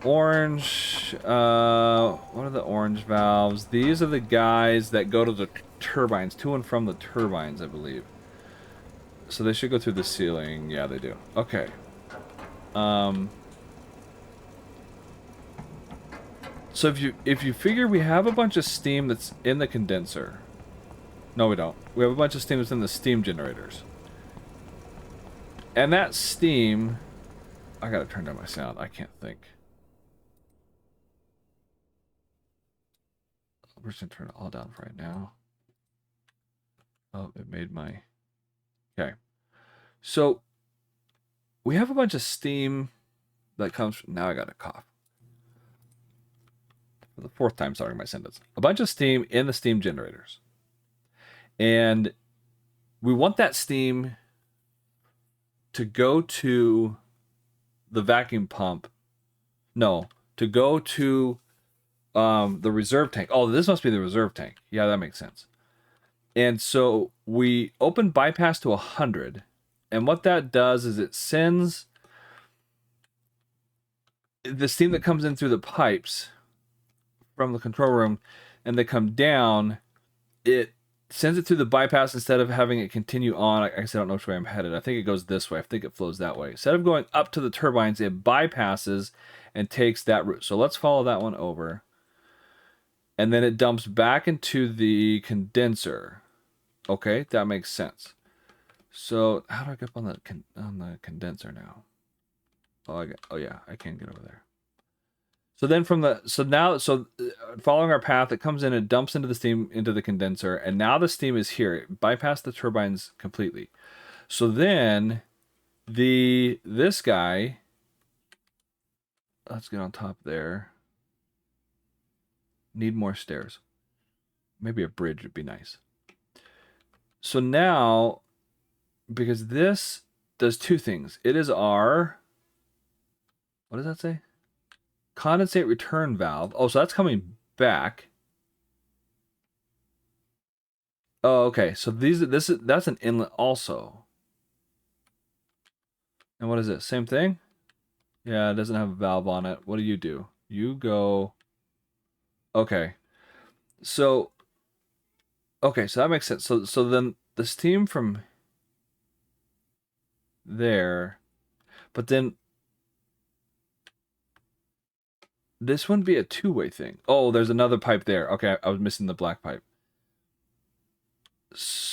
Orange, what are the orange valves? These are the guys that go to the turbines, to and from the turbines, I believe. So they should go through the ceiling. Yeah, they do. Okay. So if you figure we have a bunch of steam that's in the condenser. No, we don't. We have a bunch of steam that's in the steam generators. And that steam... I gotta turn down my sound. I can't think. We're just gonna turn it all down for right now. Oh, it made my... Okay. So, we have a bunch of steam that comes from... Now I got a cough. For the fourth time starting my sentence. A bunch of steam in the steam generators. And we want that steam to go to the vacuum pump. No, to go to the reserve tank. Oh, this must be the reserve tank. Yeah, that makes sense. And so we open bypass to 100. And what that does is it sends the steam that comes in through the pipes from the control room and they come down. It sends it through the bypass instead of having it continue on. I guess I don't know which way I'm headed. I think it goes this way. I think it flows that way. Instead of going up to the turbines, it bypasses and takes that route. So let's follow that one over. And then it dumps back into the condenser. Okay, that makes sense. So how do I get up on the condenser now? Oh yeah, I can get over there. So then following our path, it comes in and dumps into the steam into the condenser, and now the steam is here. It bypassed the turbines completely. So then this guy, let's get on top there. Need more stairs. Maybe a bridge would be nice. So now, because this does two things. It is our, what does that say? Condensate return valve. Oh, so that's coming back. Oh, okay. So that's an inlet also. And what is it? Same thing? Yeah, it doesn't have a valve on it. What do? You go. Okay. So that makes sense. So then the steam from there, but then this wouldn't be a two-way thing. Oh, there's another pipe there. Okay, I was missing the black pipe.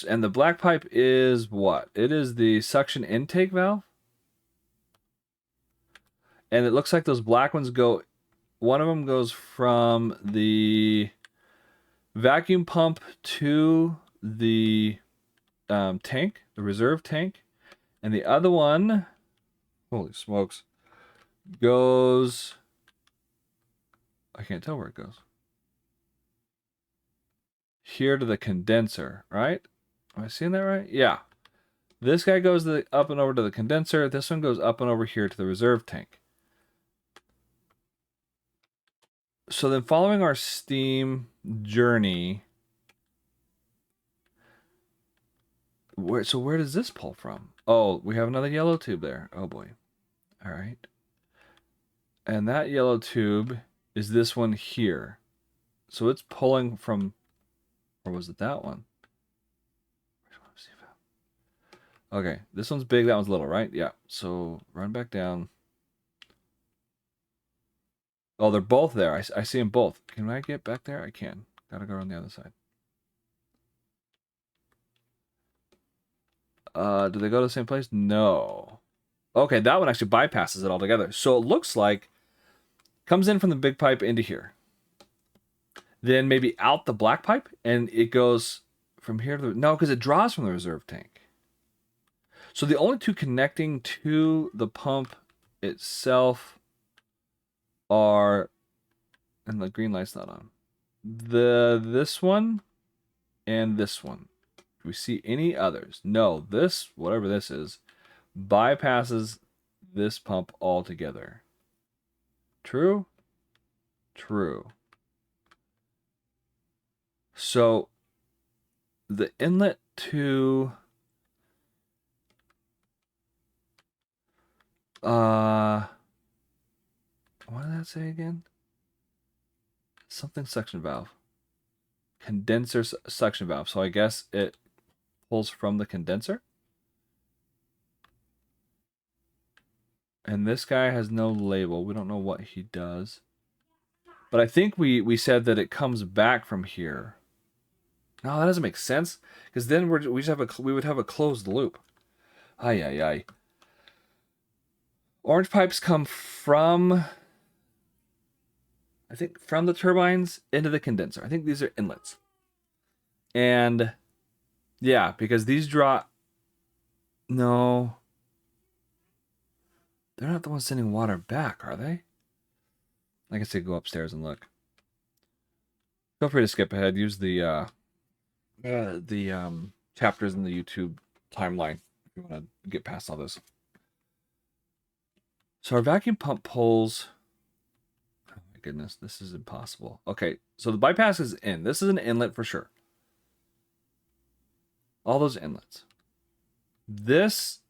And the black pipe is what? It is the suction intake valve. And it looks like those black ones go... One of them goes from the vacuum pump to the tank, the reserve tank. And the other one... Holy smokes. Goes... I can't tell where it goes. Here to the condenser, right? Am I seeing that right? Yeah. This guy goes up and over to the condenser. This one goes up and over here to the reserve tank. So then following our steam journey, where does this pull from? Oh, we have another yellow tube there. Oh boy. All right. And that yellow tube is this one here. So it's pulling from, or was it that one? Okay, this one's big, that one's little, right? Yeah. So run back down. Oh, they're both there. I see them both. Can I get back there? I can. Gotta go on the other side. Do they go to the same place? No. Okay, that one actually bypasses it altogether. So it looks like comes in from the big pipe into here. Then maybe out the black pipe, and it goes from here to the... No, because it draws from the reserve tank. So the only two connecting to the pump itself are... And the green light's not on. This one and this one. Do we see any others? No, this, whatever this is, bypasses this pump altogether. True? True. So the inlet to what did that say again? Something suction valve. Condenser suction valve. So I guess it pulls from the condenser. And this guy has no label. We don't know what he does. But I think we said that it comes back from here. No, that doesn't make sense. Because then we would have a closed loop. Ay, ay, ay. Orange pipes come from, I think, from the turbines into the condenser. I think these are inlets. And yeah, because these draw... No. They're not the ones sending water back, are they? I guess they go upstairs and look. Feel free to skip ahead. Use the chapters in the YouTube timeline if you want to get past all this. So our vacuum pump pulls... Oh my goodness, this is impossible. Okay, so the bypass is in. This is an inlet for sure. All those inlets. This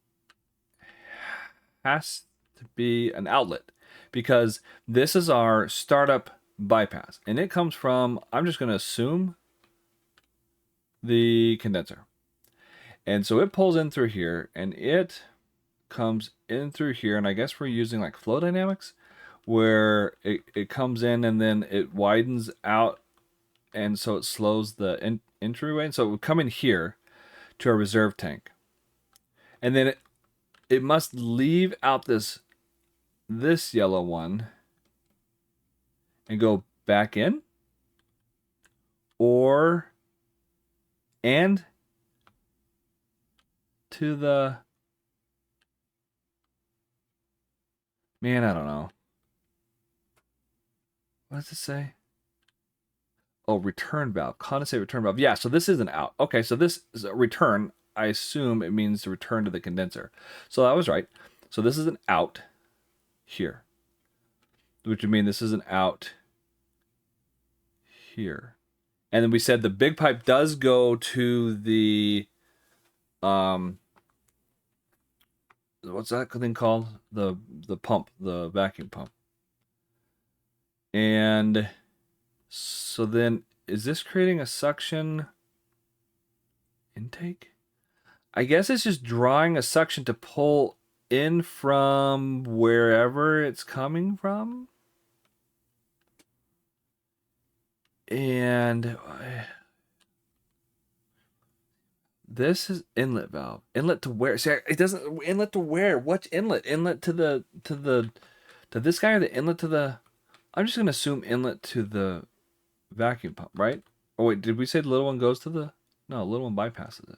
has to be an outlet because this is our startup bypass. And it comes from, I'm just going to assume, the condenser. And so it pulls in through here and it comes in through here. And I guess we're using like flow dynamics where it comes in and then it widens out. And so it slows the entryway. And so it would come in here to a reserve tank. And then it must leave out this yellow one and go back in or and to the... Man, I don't know. What does it say? Oh, return valve. Condensate return valve. Yeah, so this is an out. Okay, so this is a return. I assume it means to return to the condenser. So I was right. So this is an out here, which would mean this is an out here. And then we said the big pipe does go to the what's that thing called? The pump, the vacuum pump. And so then is this creating a suction intake? I guess it's just drawing a suction to pull in from wherever it's coming from. And this is inlet valve. Inlet to where? See, it doesn't... Inlet to where? What inlet? Inlet to this guy or the inlet to the... I'm just going to assume inlet to the vacuum pump, right? Oh, wait, did we say the little one goes to the... No, the little one bypasses it.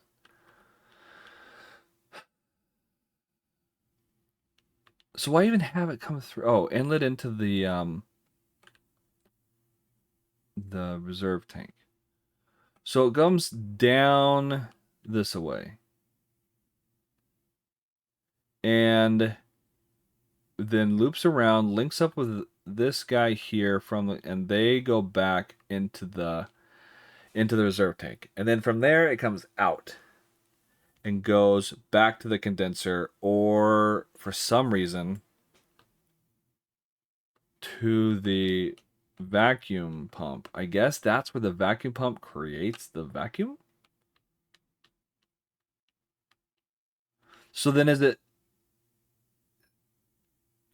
So why even have it come through? Oh, inlet into the reserve tank. So it comes down this way. And then loops around, links up with this guy here and they go back into the reserve tank. And then from there it comes out and goes back to the condenser, or for some reason to the vacuum pump. I guess that's where the vacuum pump creates the vacuum. So then is it...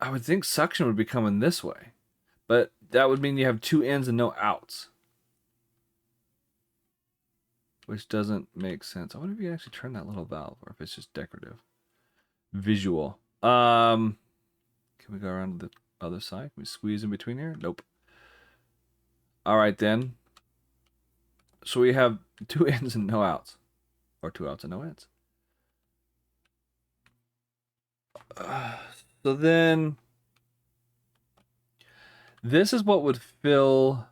I would think suction would be coming this way. But that would mean you have 2 ins and no outs, which doesn't make sense. I wonder if you actually turn that little valve or if it's just decorative. Visual. Can we go around to the other side? Can we squeeze in between here? Nope. All right, then. So we have 2 ins and no outs. Or 2 outs and no ins. So then this is what would fill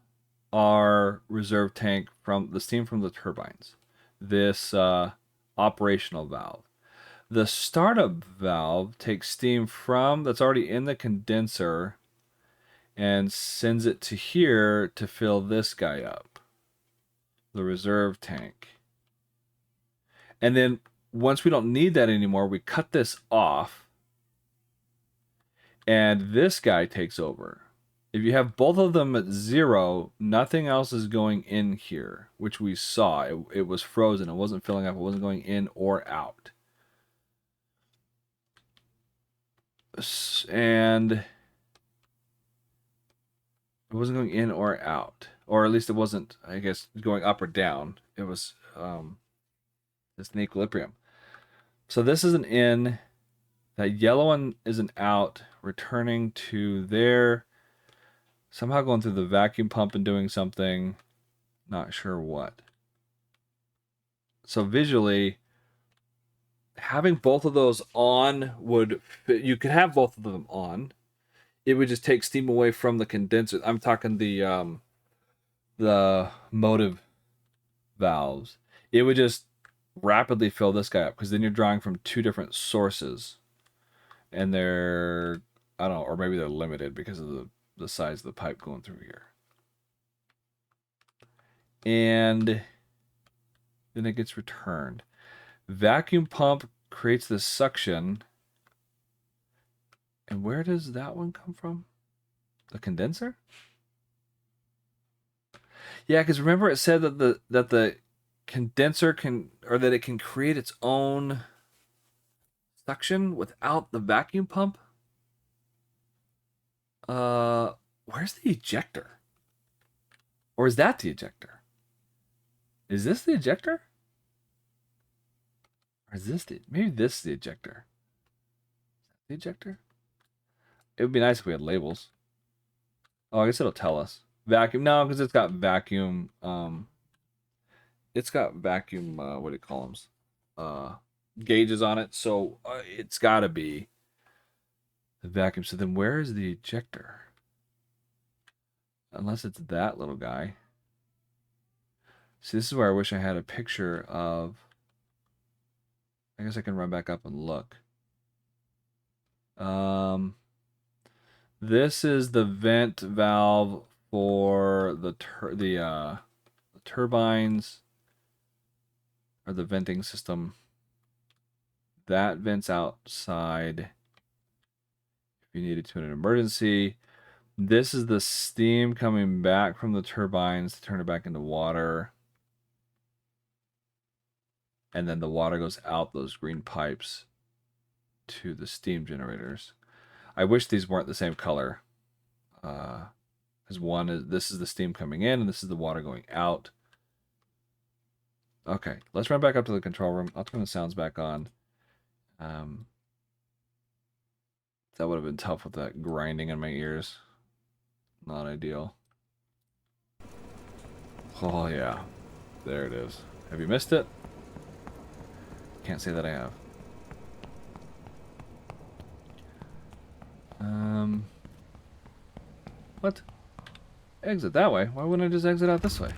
our reserve tank from the steam from the turbines. This operational valve. The startup valve takes steam from that's already in the condenser and sends it to here to fill this guy up, the reserve tank. And then once we don't need that anymore, we cut this off and this guy takes over. If you have both of them at 0, nothing else is going in here, which we saw. It was frozen. It wasn't filling up. It wasn't going in or out. And it wasn't going in or out. Or at least it wasn't, I guess, going up or down. It was just an equilibrium. So this is an in. That yellow one is an out, returning to there. Somehow going through the vacuum pump and doing something. Not sure what. So visually, having both of those on would... You could have both of them on. It would just take steam away from the condenser. I'm talking the motive valves. It would just rapidly fill this guy up because then you're drawing from 2 different sources. And they're... I don't know, or maybe they're limited because of the size of the pipe going through here. And then it gets returned. Vacuum pump creates this suction. And where does that one come from? The condenser? Yeah, because remember it said that the condenser can, or that it can create its own suction without the vacuum pump? Where's the ejector? Or is that the ejector? Is this the ejector? Or is this the... Maybe this is the ejector. Is that the ejector? It would be nice if we had labels. Oh, I guess it'll tell us. Vacuum. No, because it's got vacuum... it's got vacuum... what do you call them? Gauges on it. So it's got to be the vacuum. So then where is the ejector? Unless it's that little guy. See, this is where I wish I had a picture of... I guess I can run back up and look. This is the vent valve for the turbines, or the venting system. That vents outside if you needed to in an emergency. This is the steam coming back from the turbines to turn it back into water. And then the water goes out those green pipes to the steam generators. I wish these weren't the same color. Because one is... This is the steam coming in, and this is the water going out. Okay, let's run back up to the control room. I'll turn the sounds back on. That would have been tough with that grinding in my ears. Not ideal. Oh, yeah. There it is. Have you missed it? Can't say that I have. What? Exit that way? Why wouldn't I just exit out this way?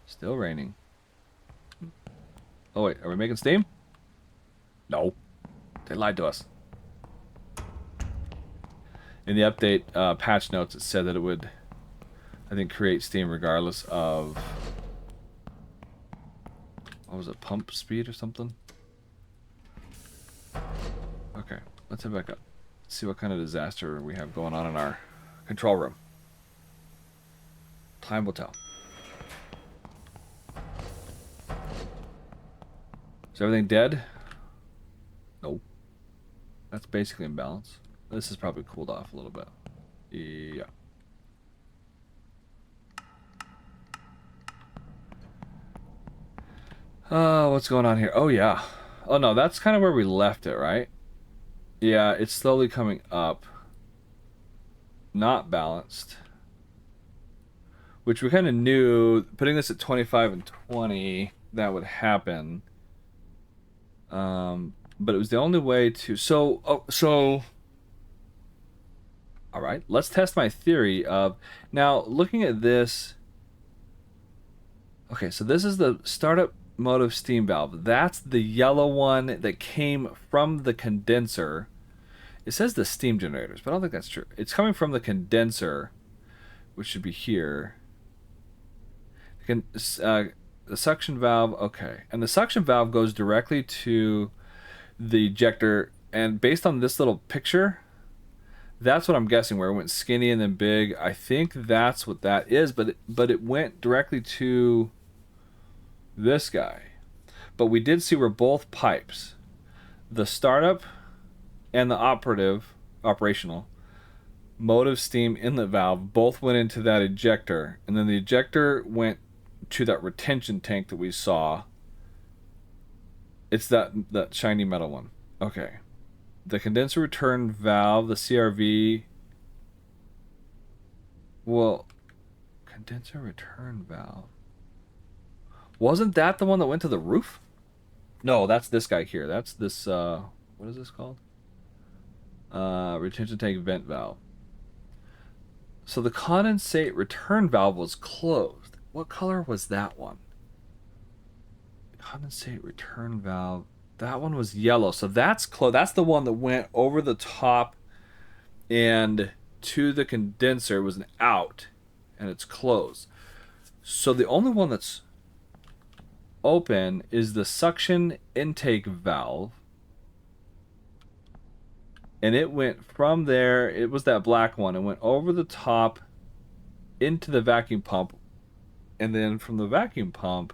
Still raining. Oh wait, are we making steam? No. They lied to us. In the update patch notes, it said that it would, I think, create steam regardless of... What was it, pump speed or something? Okay, let's head back up. See what kind of disaster we have going on in our control room. Time will tell. Is everything dead? Nope. That's basically in balance. This has probably cooled off a little bit. Yeah. What's going on here? Oh, yeah. Oh, no, that's kind of where we left it, right? Yeah, it's slowly coming up. Not balanced. Which we kind of knew, putting this at 25 and 20, that would happen. But it was the only way to... All right, let's test my theory of... Now, looking at this... Okay, so this is the startup motive steam valve. That's the yellow one that came from the condenser. It says the steam generators, but I don't think that's true. It's coming from the condenser, which should be here. The suction valve, okay. And the suction valve goes directly to the ejector. And based on this little picture, that's what I'm guessing, where it went skinny and then big. I think that's what that is, but it went directly to this guy. But we did see where both pipes, the startup and the operational, motive steam inlet valve, both went into that ejector. And then the ejector went to that retention tank that we saw. It's that shiny metal one. Okay. The condenser return valve, the CRV. Well, condenser return valve. Wasn't that the one that went to the roof? No, that's this guy here. That's this, what is this called? Retention tank vent valve. So the condensate return valve was closed. What color was that one? Condensate return valve. That one was yellow. So that's closed. That's the one that went over the top and to the condenser. It was an out, and it's closed. So the only one that's open is the suction intake valve. And it went from there, it was that black one. It went over the top into the vacuum pump. And then from the vacuum pump,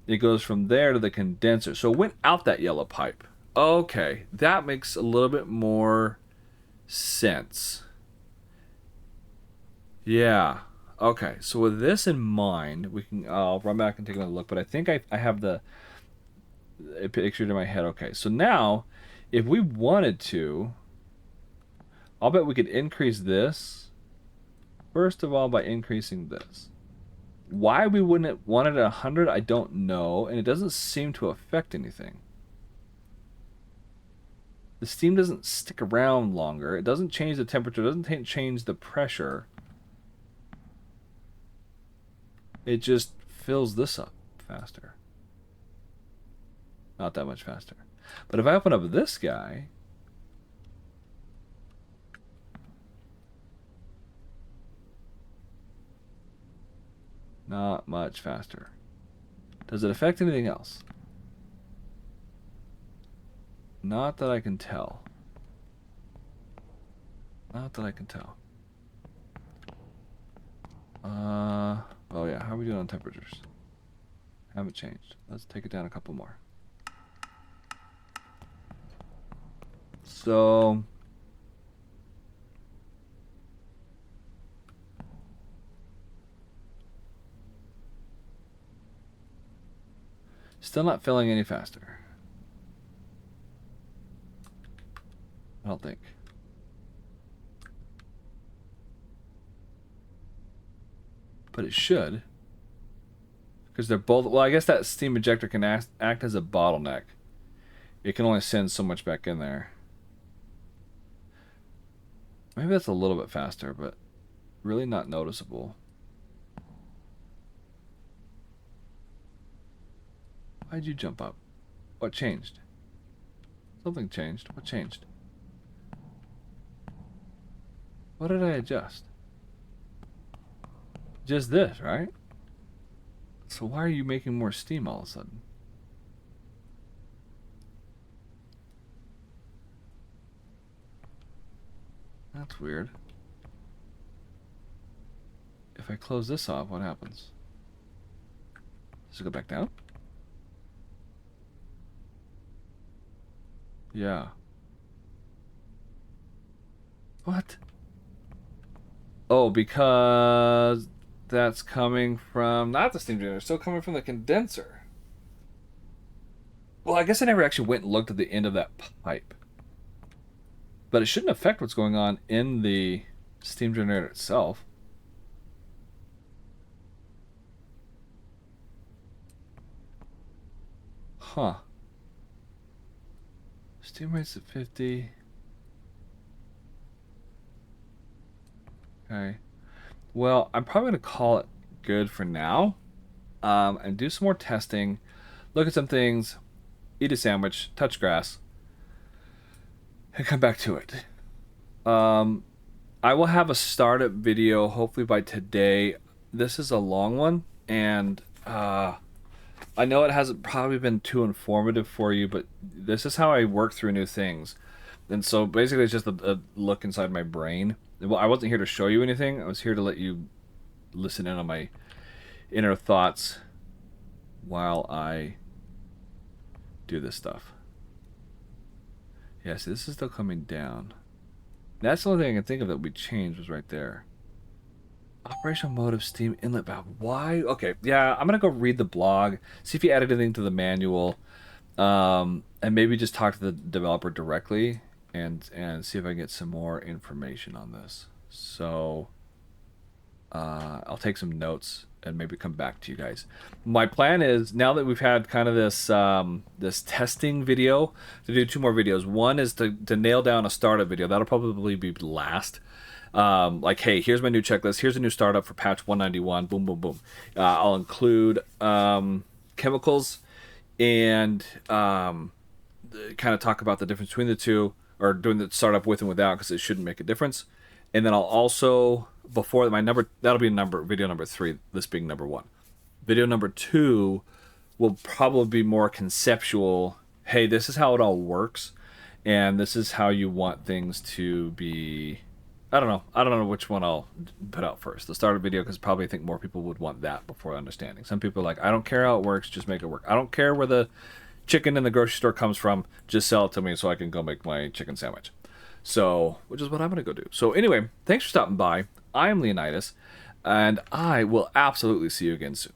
it goes from there to the condenser. So it went out that yellow pipe. Okay, that makes a little bit more sense. Yeah. Okay, so with this in mind, we can. I'll run back and take another look. But I think I have the picture in my head. Okay, so now, if we wanted to, I'll bet we could increase this. First of all, by increasing this. Why we wouldn't want it at 100, I don't know, and it doesn't seem to affect anything. The steam doesn't stick around longer. It doesn't change the temperature. It doesn't change the pressure. It just fills this up faster. Not that much faster. But if I open up this guy... Not much faster. Does it affect anything else? Not that I can tell. Not that I can tell. Oh yeah, how are we doing on temperatures? Haven't changed. Let's take it down a couple more. So... Still not filling any faster. I don't think. But it should. Because they're both... Well, I guess that steam ejector can act as a bottleneck. It can only send so much back in there. Maybe that's a little bit faster, but really not noticeable. Why'd you jump up? What changed? Something changed. What changed? What did I adjust? Just this, right? So why are you making more steam all of a sudden? That's weird. If I close this off, what happens? Does it go back down? Yeah. What? Oh, because that's coming from not the steam generator, still coming from the condenser. Well, I guess I never actually went and looked at the end of that pipe. But it shouldn't affect what's going on in the steam generator itself. Huh. Steam rate's at 50. Okay. Well, I'm probably going to call it good for now. And do some more testing. Look at some things. Eat a sandwich. Touch grass. And come back to it. Um, I will have a startup video hopefully by today. This is a long one. And I know it hasn't probably been too informative for you, but this is how I work through new things. And so basically, it's just a look inside my brain. Well, I wasn't here to show you anything. I was here to let you listen in on my inner thoughts while I do this stuff. Yeah, see, this is still coming down. That's the only thing I can think of that we changed was right there. Operational mode of steam inlet valve. Why? Okay, yeah, I'm gonna go read the blog, see if he added anything to the manual, and maybe just talk to the developer directly and see if I can get some more information on this. So I'll take some notes and maybe come back to you guys. My plan is now that we've had kind of this testing video to do two more videos. One is to nail down a startup video. That'll probably be last. Like, hey, here's my new checklist. Here's a new startup for patch 191. Boom, boom, boom. I'll include chemicals and kind of talk about the difference between the two, or doing the startup with and without, because it shouldn't make a difference. And then I'll also, before my number, that'll be video number 3, this being number 1. Video number 2 will probably be more conceptual. Hey, this is how it all works, and this is how you want things to be. I don't know. I don't know which one I'll put out first. The starter video, because probably I think more people would want that before understanding. Some people are like, I don't care how it works, just make it work. I don't care where the chicken in the grocery store comes from, just sell it to me so I can go make my chicken sandwich. So, which is what I'm going to go do. So anyway, thanks for stopping by. I am Leonidas, and I will absolutely see you again soon.